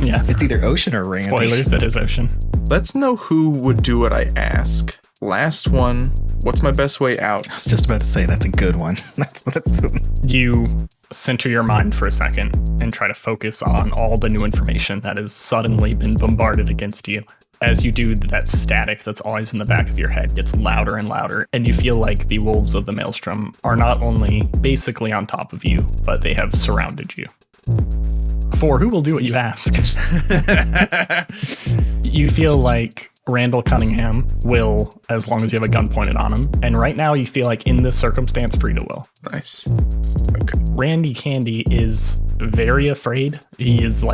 Yeah.
It's either Ocean or Randy.
Spoilers, it is Ocean.
Let's know who would do what I ask. Last one. What's my best way out?
I was just about to say that's a good one. That's
You center your mind for a second and try to focus on all the new information that has suddenly been bombarded against you. As you do, that static that's always in the back of your head gets louder and louder, and you feel like the wolves of the Maelstrom are not only basically on top of you, but they have surrounded you. For who will do what you ask? You feel like Randall Cunningham will, as long as you have a gun pointed on him. And right now you feel like in this circumstance, Frida will.
Nice. Okay.
Randy Candy is very afraid. He is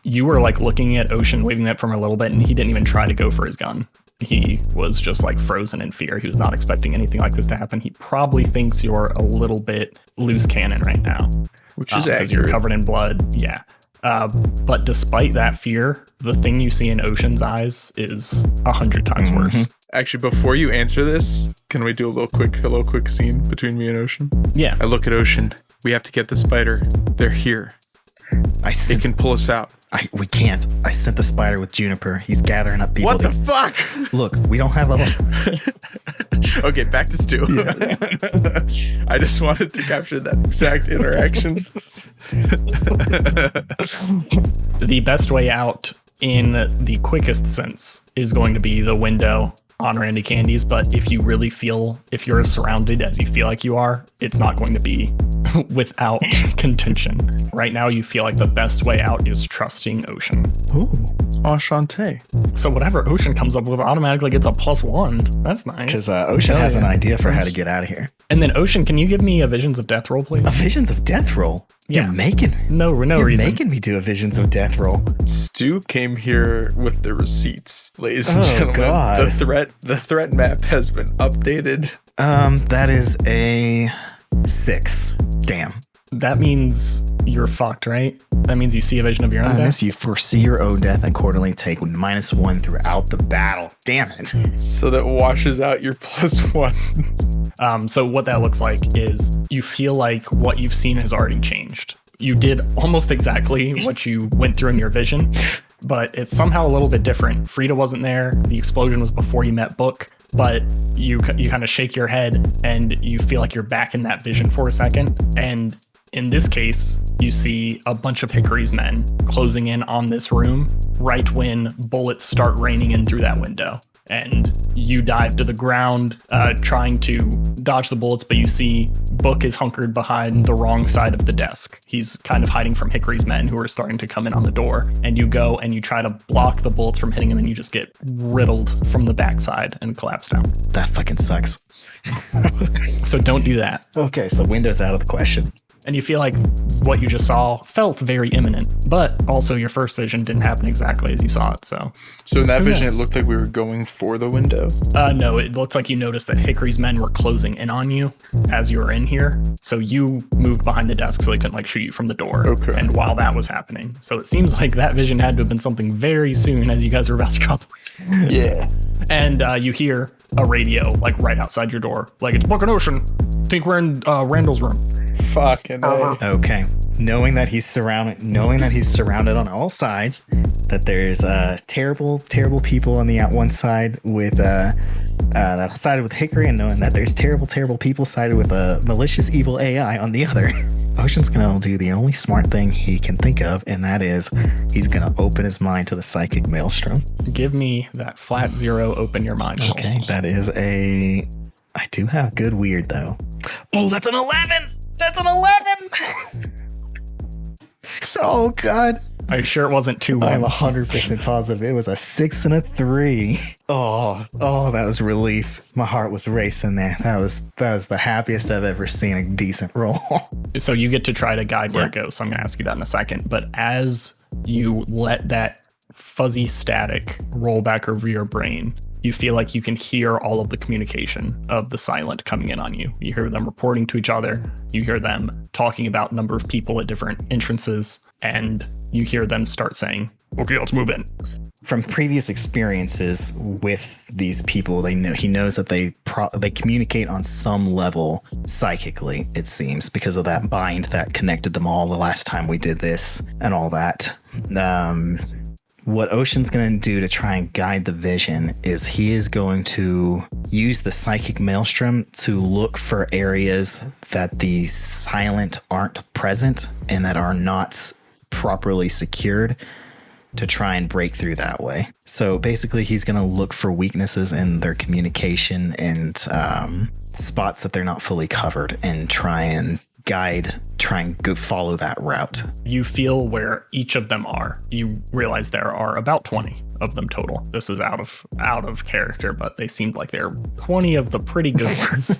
you were like looking at Ocean waving that from a little bit, and he didn't even try to go for his gun. He was just like frozen in fear. He was not expecting anything like this to happen. He probably thinks you're a little bit loose cannon right now.
Which is
because you're covered in blood. Yeah. But despite that fear, the thing you see in Ocean's eyes is 100 times worse.
Actually, before you answer this, can we do a little quick scene between me and Ocean?
Yeah.
I look at Ocean. We have to get the spider. They're here. It can pull us out.
We can't. I sent the spider with Juniper. He's gathering up people.
What the fuck?
Look, we don't have a...
Okay, back to Stu. Yeah. I just wanted to capture that exact interaction.
The best way out in the quickest sense is going to be the window on Randy Candy's, but if you really feel, if you're as surrounded as you feel like you are, it's not going to be without contention. Right now, you feel like the best way out is trusting Ocean.
Ooh.
Enchanté.
So whatever Ocean comes up with automatically gets a +1. That's nice.
Because Ocean has an idea for how to get out of here.
And then Ocean, can you give me a Visions of Death roll, please?
A Visions of Death roll?
Yeah.
You're making
no
You're
reason.
making me do a Visions of Death roll.
Stu came here with the receipts, ladies and gentlemen.
God.
The threat map has been updated.
That is a 6. Damn.
That means you're fucked, right? That means you see a vision of your own death?
Unless you foresee your own death and accordingly take -1 throughout the battle. Damn it.
So that washes out your +1.
So what that looks like is you feel like what you've seen has already changed. You did almost exactly what you went through in your vision, but it's somehow a little bit different. Frida wasn't there. The explosion was before you met Book, but you kind of shake your head and you feel like you're back in that vision for a second. And in this case, you see a bunch of Hickory's men closing in on this room right when bullets start raining in through that window. And you dive to the ground, trying to dodge the bullets, but you see Book is hunkered behind the wrong side of the desk. He's kind of hiding from Hickory's men who are starting to come in on the door. And you go and you try to block the bullets from hitting him, and you just get riddled from the backside and collapse down.
That fucking sucks.
So don't do that.
Okay, so window's out of the question.
And you feel like what you just saw felt very imminent, but also your first vision didn't happen exactly as you saw it. So
in that vision, it looked like we were going for the window.
No, it looked like you noticed that Hickory's men were closing in on you as you were in here. So you moved behind the desk so they couldn't shoot you from the door.
Okay.
And while that was happening, so it seems like that vision had to have been something very soon as you guys were about to go out the window.
Yeah.
And you hear a radio right outside your door, it's Book and Ocean. Think we're in Randall's room.
Fucking A.
Okay. Knowing that he's surrounded on all sides, that there's terrible people on the one side with that sided with Hickory, and knowing that there's terrible people sided with a malicious evil AI on the other. Ocean's gonna do the only smart thing he can think of, and that is he's gonna open his mind to the psychic maelstrom.
Give me that flat 0 open your mind roll.
Okay, that is I do have good weird though. Oh, that's an 11! That's an 11! Oh God.
Are you sure it wasn't 2
I'm
1s?
100% positive. It was a 6 and a 3. Oh, that was relief. My heart was racing there. That was the happiest I've ever seen a decent roll.
So you get to try to guide where it goes. So I'm going to ask you that in a second. But as you let that fuzzy static roll back over your brain, you feel like you can hear all of the communication of the silent coming in on you. You hear them reporting to each other. You hear them talking about number of people at different entrances. And you hear them start saying, okay, let's move in.
From previous experiences with these people, he knows that they communicate on some level psychically, it seems, because of that bind that connected them all the last time we did this and all that. What Ocean's going to do to try and guide the vision is he is going to use the psychic maelstrom to look for areas that the silent aren't present and that are not properly secured, to try and break through that way. So basically he's going to look for weaknesses in their communication and spots that they're not fully covered, and try and guide try and go follow that route.
You feel where each of them are. You realize there are about 20 of them total. This is out of character, but they seemed like there were 20 of the pretty good ones.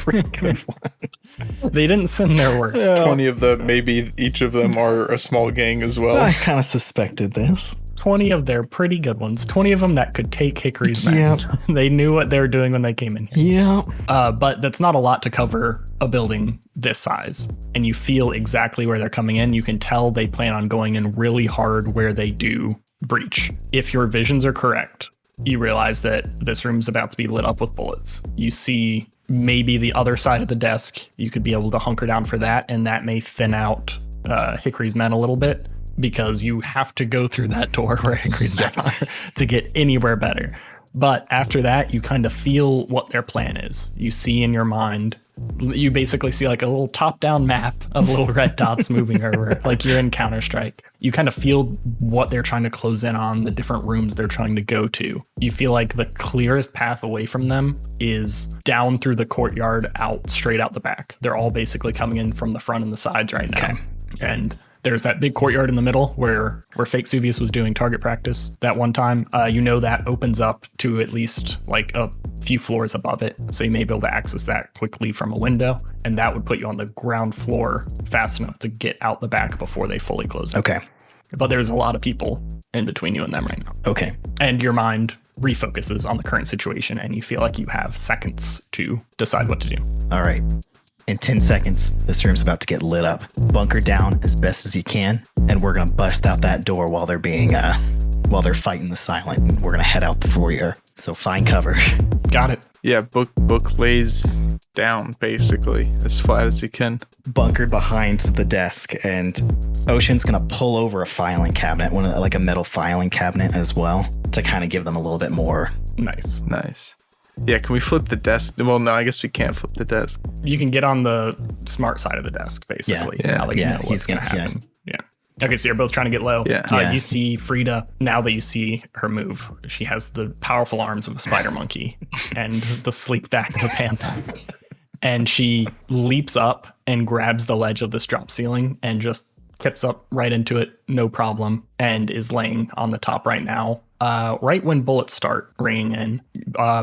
Pretty good ones.
They didn't send their worst.
20 of them, maybe each of them are a small gang as well.
I kind of suspected this.
20 of their pretty good ones. 20 of them that could take Hickory's men.
Yep.
They knew what they were doing when they came in here.
Yeah.
But that's not a lot to cover a building this size. And you feel exactly where they're coming in. You can tell they plan on going in really hard where they do breach. If your visions are correct, you realize that this room's about to be lit up with bullets. You see maybe the other side of the desk. You could be able to hunker down for that, and that may thin out Hickory's men a little bit, because you have to go through that door where Hickory's men are to get anywhere better. But after that, you kind of feel what their plan is. You see in your mind, you basically see like a little top-down map of little red dots moving over, like you're in Counter-Strike. You kind of feel what they're trying to close in on, the different rooms they're trying to go to. You feel like the clearest path away from them is down through the courtyard, out straight out the back. They're all basically coming in from the front and the sides right now.
Okay.
And there's that big courtyard in the middle where Fake Suvius was doing target practice that one time. That opens up to at least like a few floors above it. So you may be able to access that quickly from a window. And that would put you on the ground floor fast enough to get out the back before they fully close it.
Okay.
But there's a lot of people in between you and them right now.
Okay.
And your mind refocuses on the current situation, and you feel like you have seconds to decide what to do.
All right. In 10 seconds, this room's about to get lit up. Bunker down as best as you can, and we're gonna bust out that door while they're fighting the silent. We're gonna head out the foyer. So find cover.
Got it.
Yeah, book lays down basically as flat as he can.
Bunkered behind the desk, and Ocean's gonna pull over a filing cabinet, like a metal filing cabinet as well, to kind of give them a little bit more.
Nice.
Yeah, can we flip the desk? Well, no, I guess we can't flip the desk.
You can get on the smart side of the desk, basically.
Yeah.
Now that you know what's going to happen. Yeah. Okay, so you're both trying to get low.
Yeah.
You see Frida, now that you see her move, she has the powerful arms of a spider monkey and the sleek back of a panther. And she leaps up and grabs the ledge of this drop ceiling and just kips up right into it, no problem, and is laying on the top right now. Right when bullets start raining in,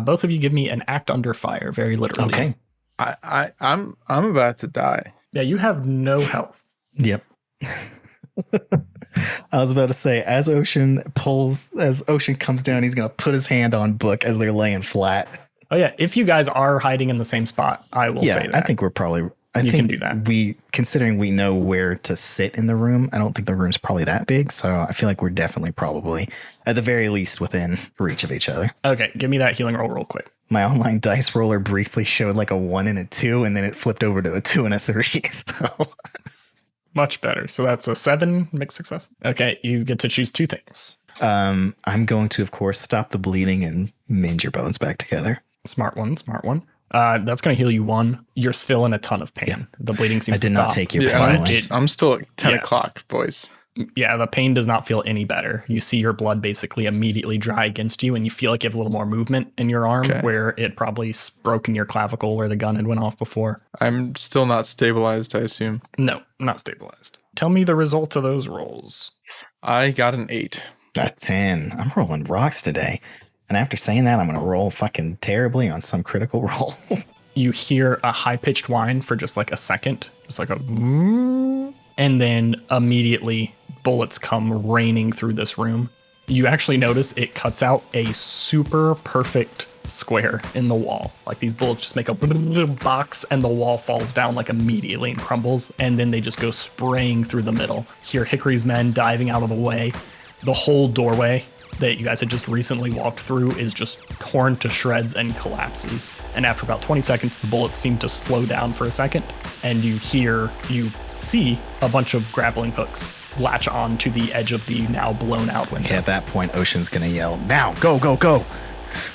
both of you give me an act under fire, very literally.
Okay.
I'm about to die.
Yeah, you have no health.
Yep. I was about to say, as Ocean comes down, he's gonna put his hand on Book as they're laying flat.
Oh yeah, if you guys are hiding in the same spot, I will say that.
I think we're probably. I
You
think
can do that.
Considering we know where to sit in the room, I don't think the room's probably that big. So I feel like we're definitely probably, at the very least, within reach of each other.
Okay, give me that healing roll real quick.
My online dice roller briefly showed like a 1 and a 2, and then it flipped over to a 2 and a 3. So
Much better. So that's a 7 mixed success. Okay, you get to choose 2 things.
I'm going to, of course, stop the bleeding and mend your bones back together.
Smart one. That's going to heal you 1. You're still in a ton of pain.
Yeah.
The bleeding seems to
I did
stop.
not take your
Yeah,
pain.
I'm still at 10
Yeah.
o'clock, boys.
Yeah, the pain does not feel any better. You see your blood basically immediately dry against you, and you feel like you have a little more movement in your arm,
Okay.
where it probably broke in your clavicle where the gun had went off before.
I'm still not stabilized, I assume.
No, not stabilized. Tell me the result of those rolls.
I got an 8.
A 10. I'm rolling rocks today. And after saying that, I'm going to roll fucking terribly on some critical roll.
You hear a high-pitched whine for just like a second. Just like a... And then immediately bullets come raining through this room. You actually notice it cuts out a super perfect square in the wall. Like these bullets just make a box and the wall falls down like immediately and crumbles. And then they just go spraying through the middle. Hear Hickory's men diving out of the way. The whole doorway that you guys had just recently walked through is just torn to shreds and collapses. And after about 20 seconds, the bullets seem to slow down for a second, and you see a bunch of grappling hooks latch on to the edge of the now blown out window.
Okay, at that point, Ocean's going to yell, now, go, go, go.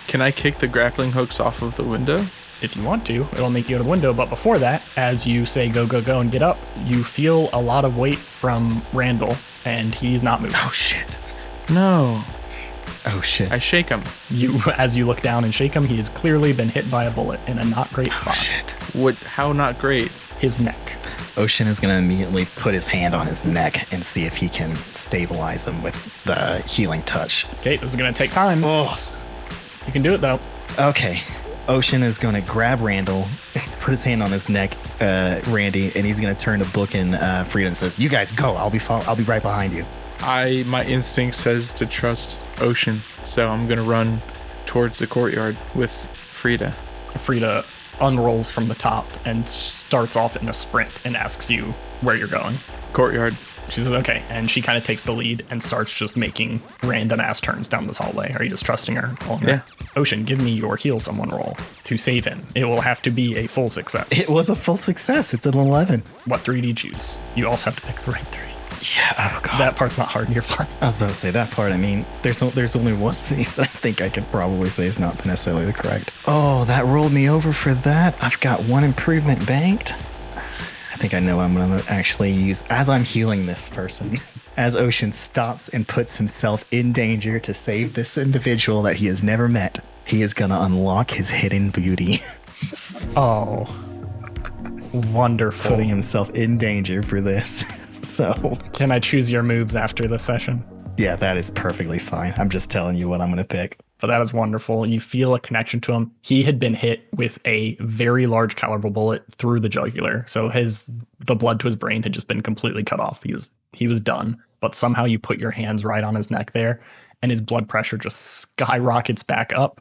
Can I kick the grappling hooks off of the window?
If you want to, it'll make you go to the window. But before that, as you say go, go, go and get up, you feel a lot of weight from Randall, and he's not moving.
Oh, shit.
No.
Oh, shit.
I shake him.
As you look down and shake him, he has clearly been hit by a bullet in a not great spot.
Oh, shit.
What? How not great?
his neck.
Ocean is going to immediately put his hand on his neck and see if he can stabilize him with the healing touch.
Okay, this is going to take time.
Oh.
You can do it, though.
Okay. Ocean is going to grab Randall, put his hand on his neck, Randy, and he's going to turn to Book and Frida and says, "You guys go. I'll be right behind you."
My instinct says to trust Ocean, so I'm gonna run towards the courtyard with Frida.
Frida unrolls from the top and starts off in a sprint and asks you where you're going.
Courtyard.
She says, okay, and she kind of takes the lead and starts just making random ass turns down this hallway. Are you just trusting her?
Yeah.
Ocean, give me your heal someone roll to save him. It will have to be a full success.
It was a full success. It's an 11.
What 3 do you choose? You also have to pick the right 3.
Yeah, oh god.
That part's not hard, you're fine.
I was about to say that part. I mean, there's only one thing that I think I could probably say is not necessarily the correct. Oh, that rolled me over for that. I've got 1 improvement banked. I think I know what I'm going to actually use as I'm healing this person. As Ocean stops and puts himself in danger to save this individual that he has never met, he is going to unlock his hidden beauty.
Oh, wonderful.
Putting himself in danger for this. So,
can I choose your moves after the session?
Yeah, that is perfectly fine. I'm just telling you what I'm going to pick.
But that is wonderful. You feel a connection to him. He had been hit with a very large caliber bullet through the jugular. So the blood to his brain had just been completely cut off. He was done. But somehow you put your hands right on his neck there, and his blood pressure just skyrockets back up.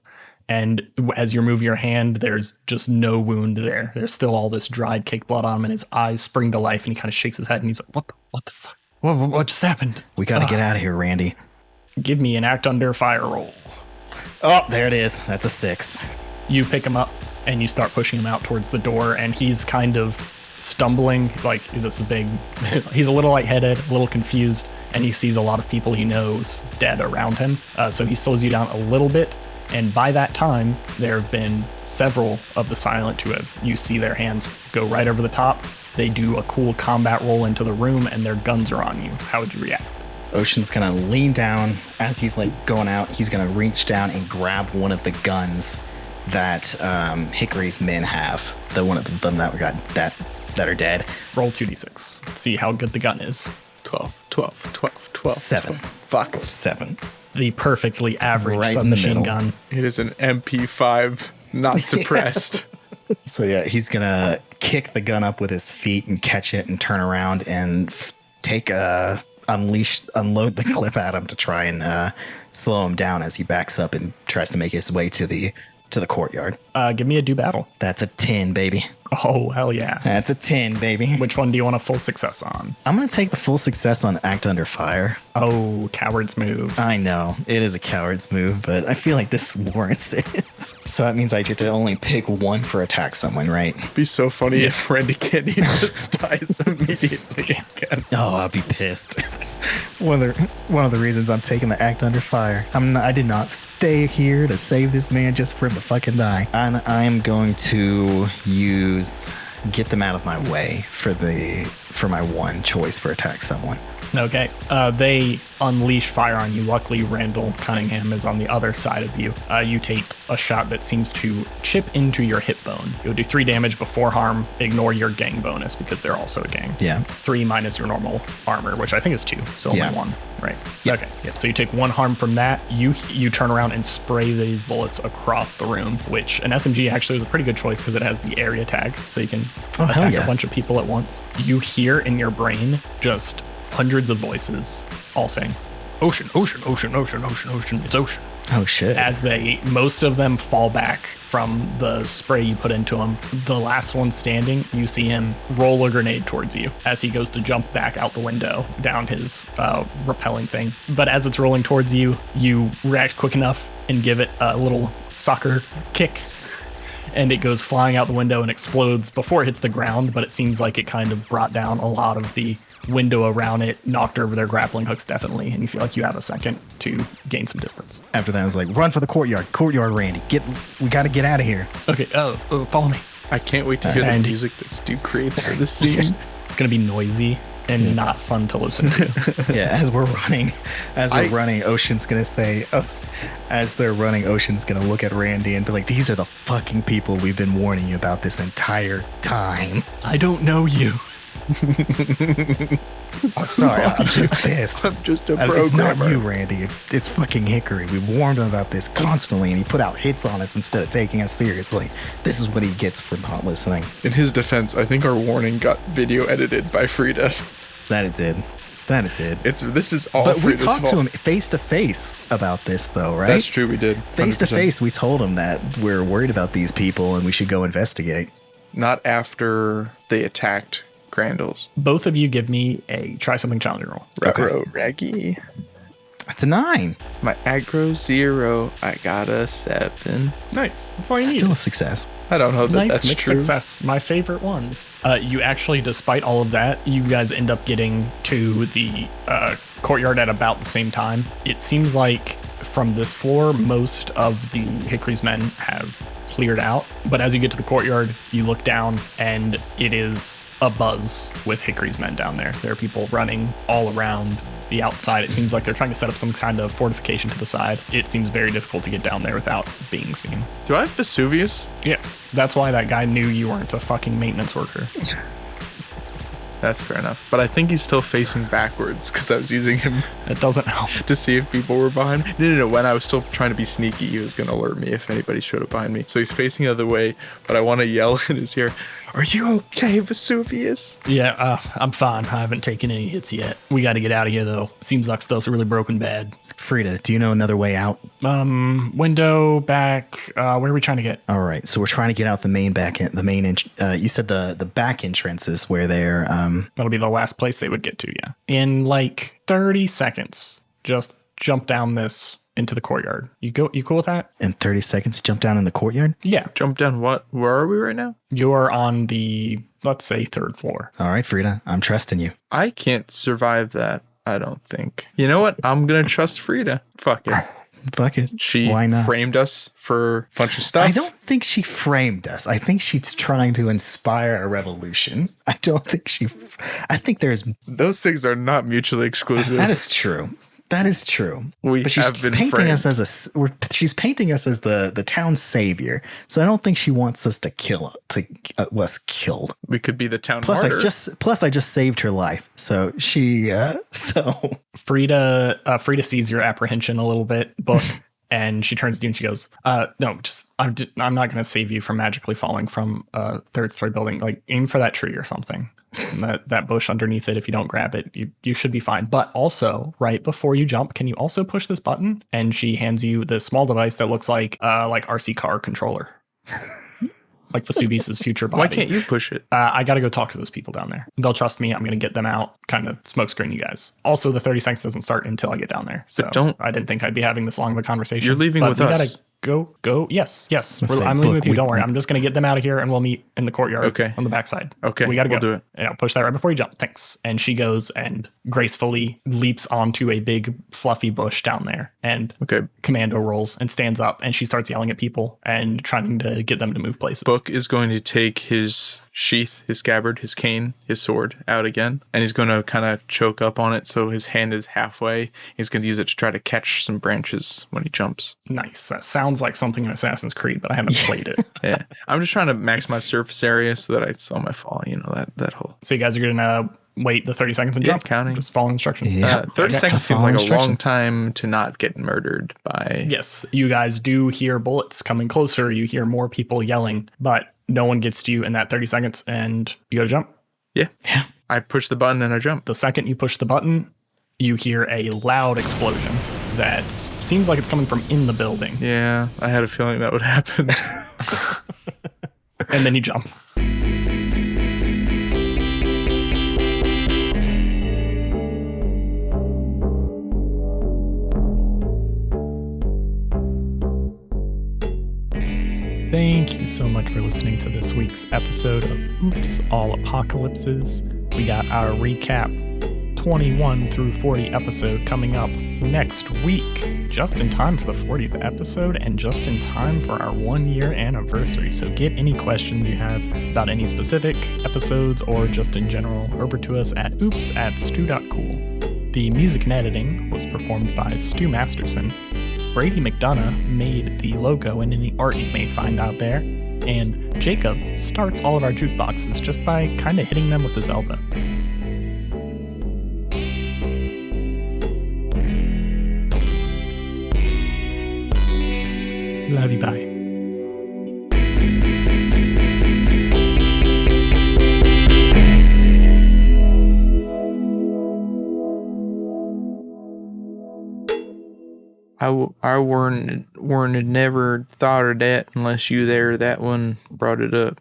And as you move your hand, there's just no wound there. There's still all this dried cake blood on him, and his eyes spring to life, and he kind of shakes his head, and he's like, what the fuck? What just happened?
We got to get out of here, Randy.
Give me an act under fire roll.
Oh, there it is. That's a 6.
You pick him up, and you start pushing him out towards the door, and he's kind of stumbling, like this big, he's a little lightheaded, a little confused, and he sees a lot of people he knows dead around him. So he slows you down a little bit. And by that time, there have been several of the Silent who you see their hands go right over the top. They do a cool combat roll into the room, and their guns are on you. How would you react?
Ocean's gonna lean down as he's like going out. He's gonna reach down and grab one of the guns that Hickory's men have. The one of them that we got that are dead.
Roll 2d6. Let's see how good the gun is.
12.
7.
Fuck.
7.
The perfectly average
Right in the
submachine
middle.
gun.
It is an MP5, not suppressed.
So yeah, he's gonna kick the gun up with his feet and catch it and turn around and unload the clip at him to try and slow him down as he backs up and tries to make his way to the courtyard.
Give me a do battle.
That's a 10, baby.
Oh, hell yeah.
That's a 10, baby.
Which one do you want a full success on?
I'm gonna take the full success on Act Under Fire.
Oh, coward's move.
I know it is a coward's move, but I feel like this warrants it. So that means I get to only pick 1 for attack someone, right?
It'd be so funny if Randy Candy just dies immediately again.
Oh, I'll be pissed. That's one of the reasons I'm taking the Act Under Fire. I did not stay here to save this man just for him to fucking die. And I am going to use get them out of my way for my 1 choice for attack someone.
Okay. They unleash fire on you. Luckily, Randall Cunningham is on the other side of you. You take a shot that seems to chip into your hip bone. You'll do 3 damage before harm. Ignore your gang bonus because they're also a gang.
Yeah.
3 minus your normal armor, which I think is 2. So only 1. Right.
Yep.
Okay. Yep. So you take 1 harm from that. You turn around and spray these bullets across the room, which an SMG actually is a pretty good choice because it has the area tag, so you can attack a bunch of people at once. You hear in your brain just hundreds of voices all saying, "Ocean, ocean, ocean, ocean, ocean, ocean, it's ocean."
Oh shit.
As most of them fall back from the spray you put into him. The last one standing, you see him roll a grenade towards you as he goes to jump back out the window down his rappelling thing. But as it's rolling towards you, you react quick enough and give it a little soccer kick, and it goes flying out the window and explodes before it hits the ground, but it seems like it kind of brought down a lot of the window around it, knocked over their grappling hooks definitely, and you feel like you have a second to gain some distance.
After that, I was like, run for the courtyard, Randy. We got to get out of here.
Okay, follow me.
I can't wait to hear the music that Stu creates for this scene.
It's gonna be noisy. and not fun to listen to.
Yeah, as we're running, Ocean's gonna say, as they're running, Ocean's gonna look at Randy and be like, "These are the fucking people we've been warning you about this entire time."
I don't know you.
I'm sorry, I'm just pissed.
I'm just a
It's not
programmer.
you, Randy. It's fucking Hickory. We warned him about this constantly, and he put out hits on us instead of taking us seriously. This is what he gets for not listening.
In his defense, I think our warning got video edited by Frida.
That it did.
This is all
But
Frida's
we talked
fault.
to him face to face about this, though, right?
That's true, we did.
Face to
100%.
face, we told him that we're worried about these people and we should go investigate.
Not after they attacked Crandall's.
Both of you give me a try something challenging roll.
Ruh-roh, Raggy.
That's a 9.
My aggro 0. I got a 7.
Nice. That's all you need.
Still a success.
I don't know that
Nice
that's
mixed
true.
success. My favorite ones. You actually, despite all of that, you guys end up getting to the courtyard at about the same time. It seems like from this floor, most of the Hickory's men have cleared out. But as you get to the courtyard, you look down and it is abuzz with Hickory's men down there. There are people running all around the outside. It seems like they're trying to set up some kind of fortification to the side. It seems very difficult to get down there without being seen.
Do I have Vesuvius?
Yes, that's why that guy knew you weren't a fucking maintenance worker.
That's fair enough. But I think he's still facing backwards because I was using him
It doesn't help.
to see if people were behind me. No. When I was still trying to be sneaky, he was going to alert me if anybody showed up behind me. So he's facing the other way, but I want to yell in his ear, "Are you okay, Vesuvius?"
Yeah, I'm fine. I haven't taken any hits yet. We got to get out of here, though. Seems like stuff's really broken bad.
Frida, do you know another way out?
Window, back, where are we trying to get?
All right, so we're trying to get out the main you said the back entrance is where they're
That'll be the last place they would get to, yeah. In like 30 seconds, just jump down this into the courtyard. You cool with that?
in 30 seconds jump down in the courtyard.
Yeah.
Jump down what? Where are we right now?
You're on the, let's say, 3rd floor.
All right, Frida, I'm trusting you.
I can't survive that, I don't think. You know what? I'm going to trust Frida. Fuck it.
Fuck it.
She
Why not?
framed us for a bunch of stuff.
I don't think she framed us. I think she's trying to inspire a revolution. I think there's
Those things are not mutually exclusive.
that is true. That is true.
We
but she's
have been
painting
framed.
us as she's painting us as the town's savior. So I don't think she wants us to us killed.
We could be the town
Plus,
martyr.
I just saved her life. So
Frida sees your apprehension a little bit, Book, and she turns to you and she goes, no, I'm not going to save you from magically falling from a 3rd-story building. Like, aim for that tree or something. That bush underneath it, if you don't grab it, you should be fine. But also, right before you jump, can you also push this button? And she hands you this small device that looks like RC car controller. Like Vesuvius's future body.
Why can't you push it?
I got to go talk to those people down there. They'll trust me. I'm going to get them out, kind of smokescreen you guys. Also, the 30 seconds doesn't start until I get down there. So I didn't think I'd be having this long of a conversation.
You're leaving
but
with
we
us.
Gotta go. Yes.
say,
I'm leaving
Book,
with you. Don't worry. I'm just going to get them out of here and we'll meet in the courtyard.
Okay.
On the backside.
Okay,
We got to
we'll
go.
do it.
Yeah, push that right before you jump. Thanks. And she goes and gracefully leaps onto a big fluffy bush down there and
Okay.
commando rolls and stands up and she starts yelling at people and trying to get them to move places.
Book is going to take his sheath, his scabbard, his cane, his sword out again, and he's going to kind of choke up on it so his hand is halfway. He's going to use it to try to catch some branches when he jumps.
Nice. That sounds like something in Assassin's Creed, but I haven't played it.
Yeah. I'm just trying to maximize surface area so that I saw my fall, that whole...
So you guys are going to wait the 30 seconds and
Yeah,
jump?
counting.
Just follow instructions?
Yeah.
30
Okay.
seconds seems
Follow
like a
instruction.
long time to not get murdered by...
Yes. You guys do hear bullets coming closer. You hear more people yelling, but no one gets to you in that 30 seconds and you got to jump.
Yeah. I push the button and I jump.
The second you push the button, you hear a loud explosion that seems like it's coming from in the building.
Yeah, I had a feeling that would happen.
And then you jump. Thank you so much for listening to this week's episode of Oops, All Apocalypses. We got our recap 21 through 40 episode coming up next week, just in time for the 40th episode and just in time for our 1-year anniversary. So get any questions you have about any specific episodes or just in general over to us at oops@stu.cool. The music and editing was performed by Stu Masterson. Brady McDonough made the logo and any art you may find out there. And Jacob starts all of our jukeboxes just by kind of hitting them with his elbow. Love you, bye.
I weren't never thought of that unless you there that one brought it up.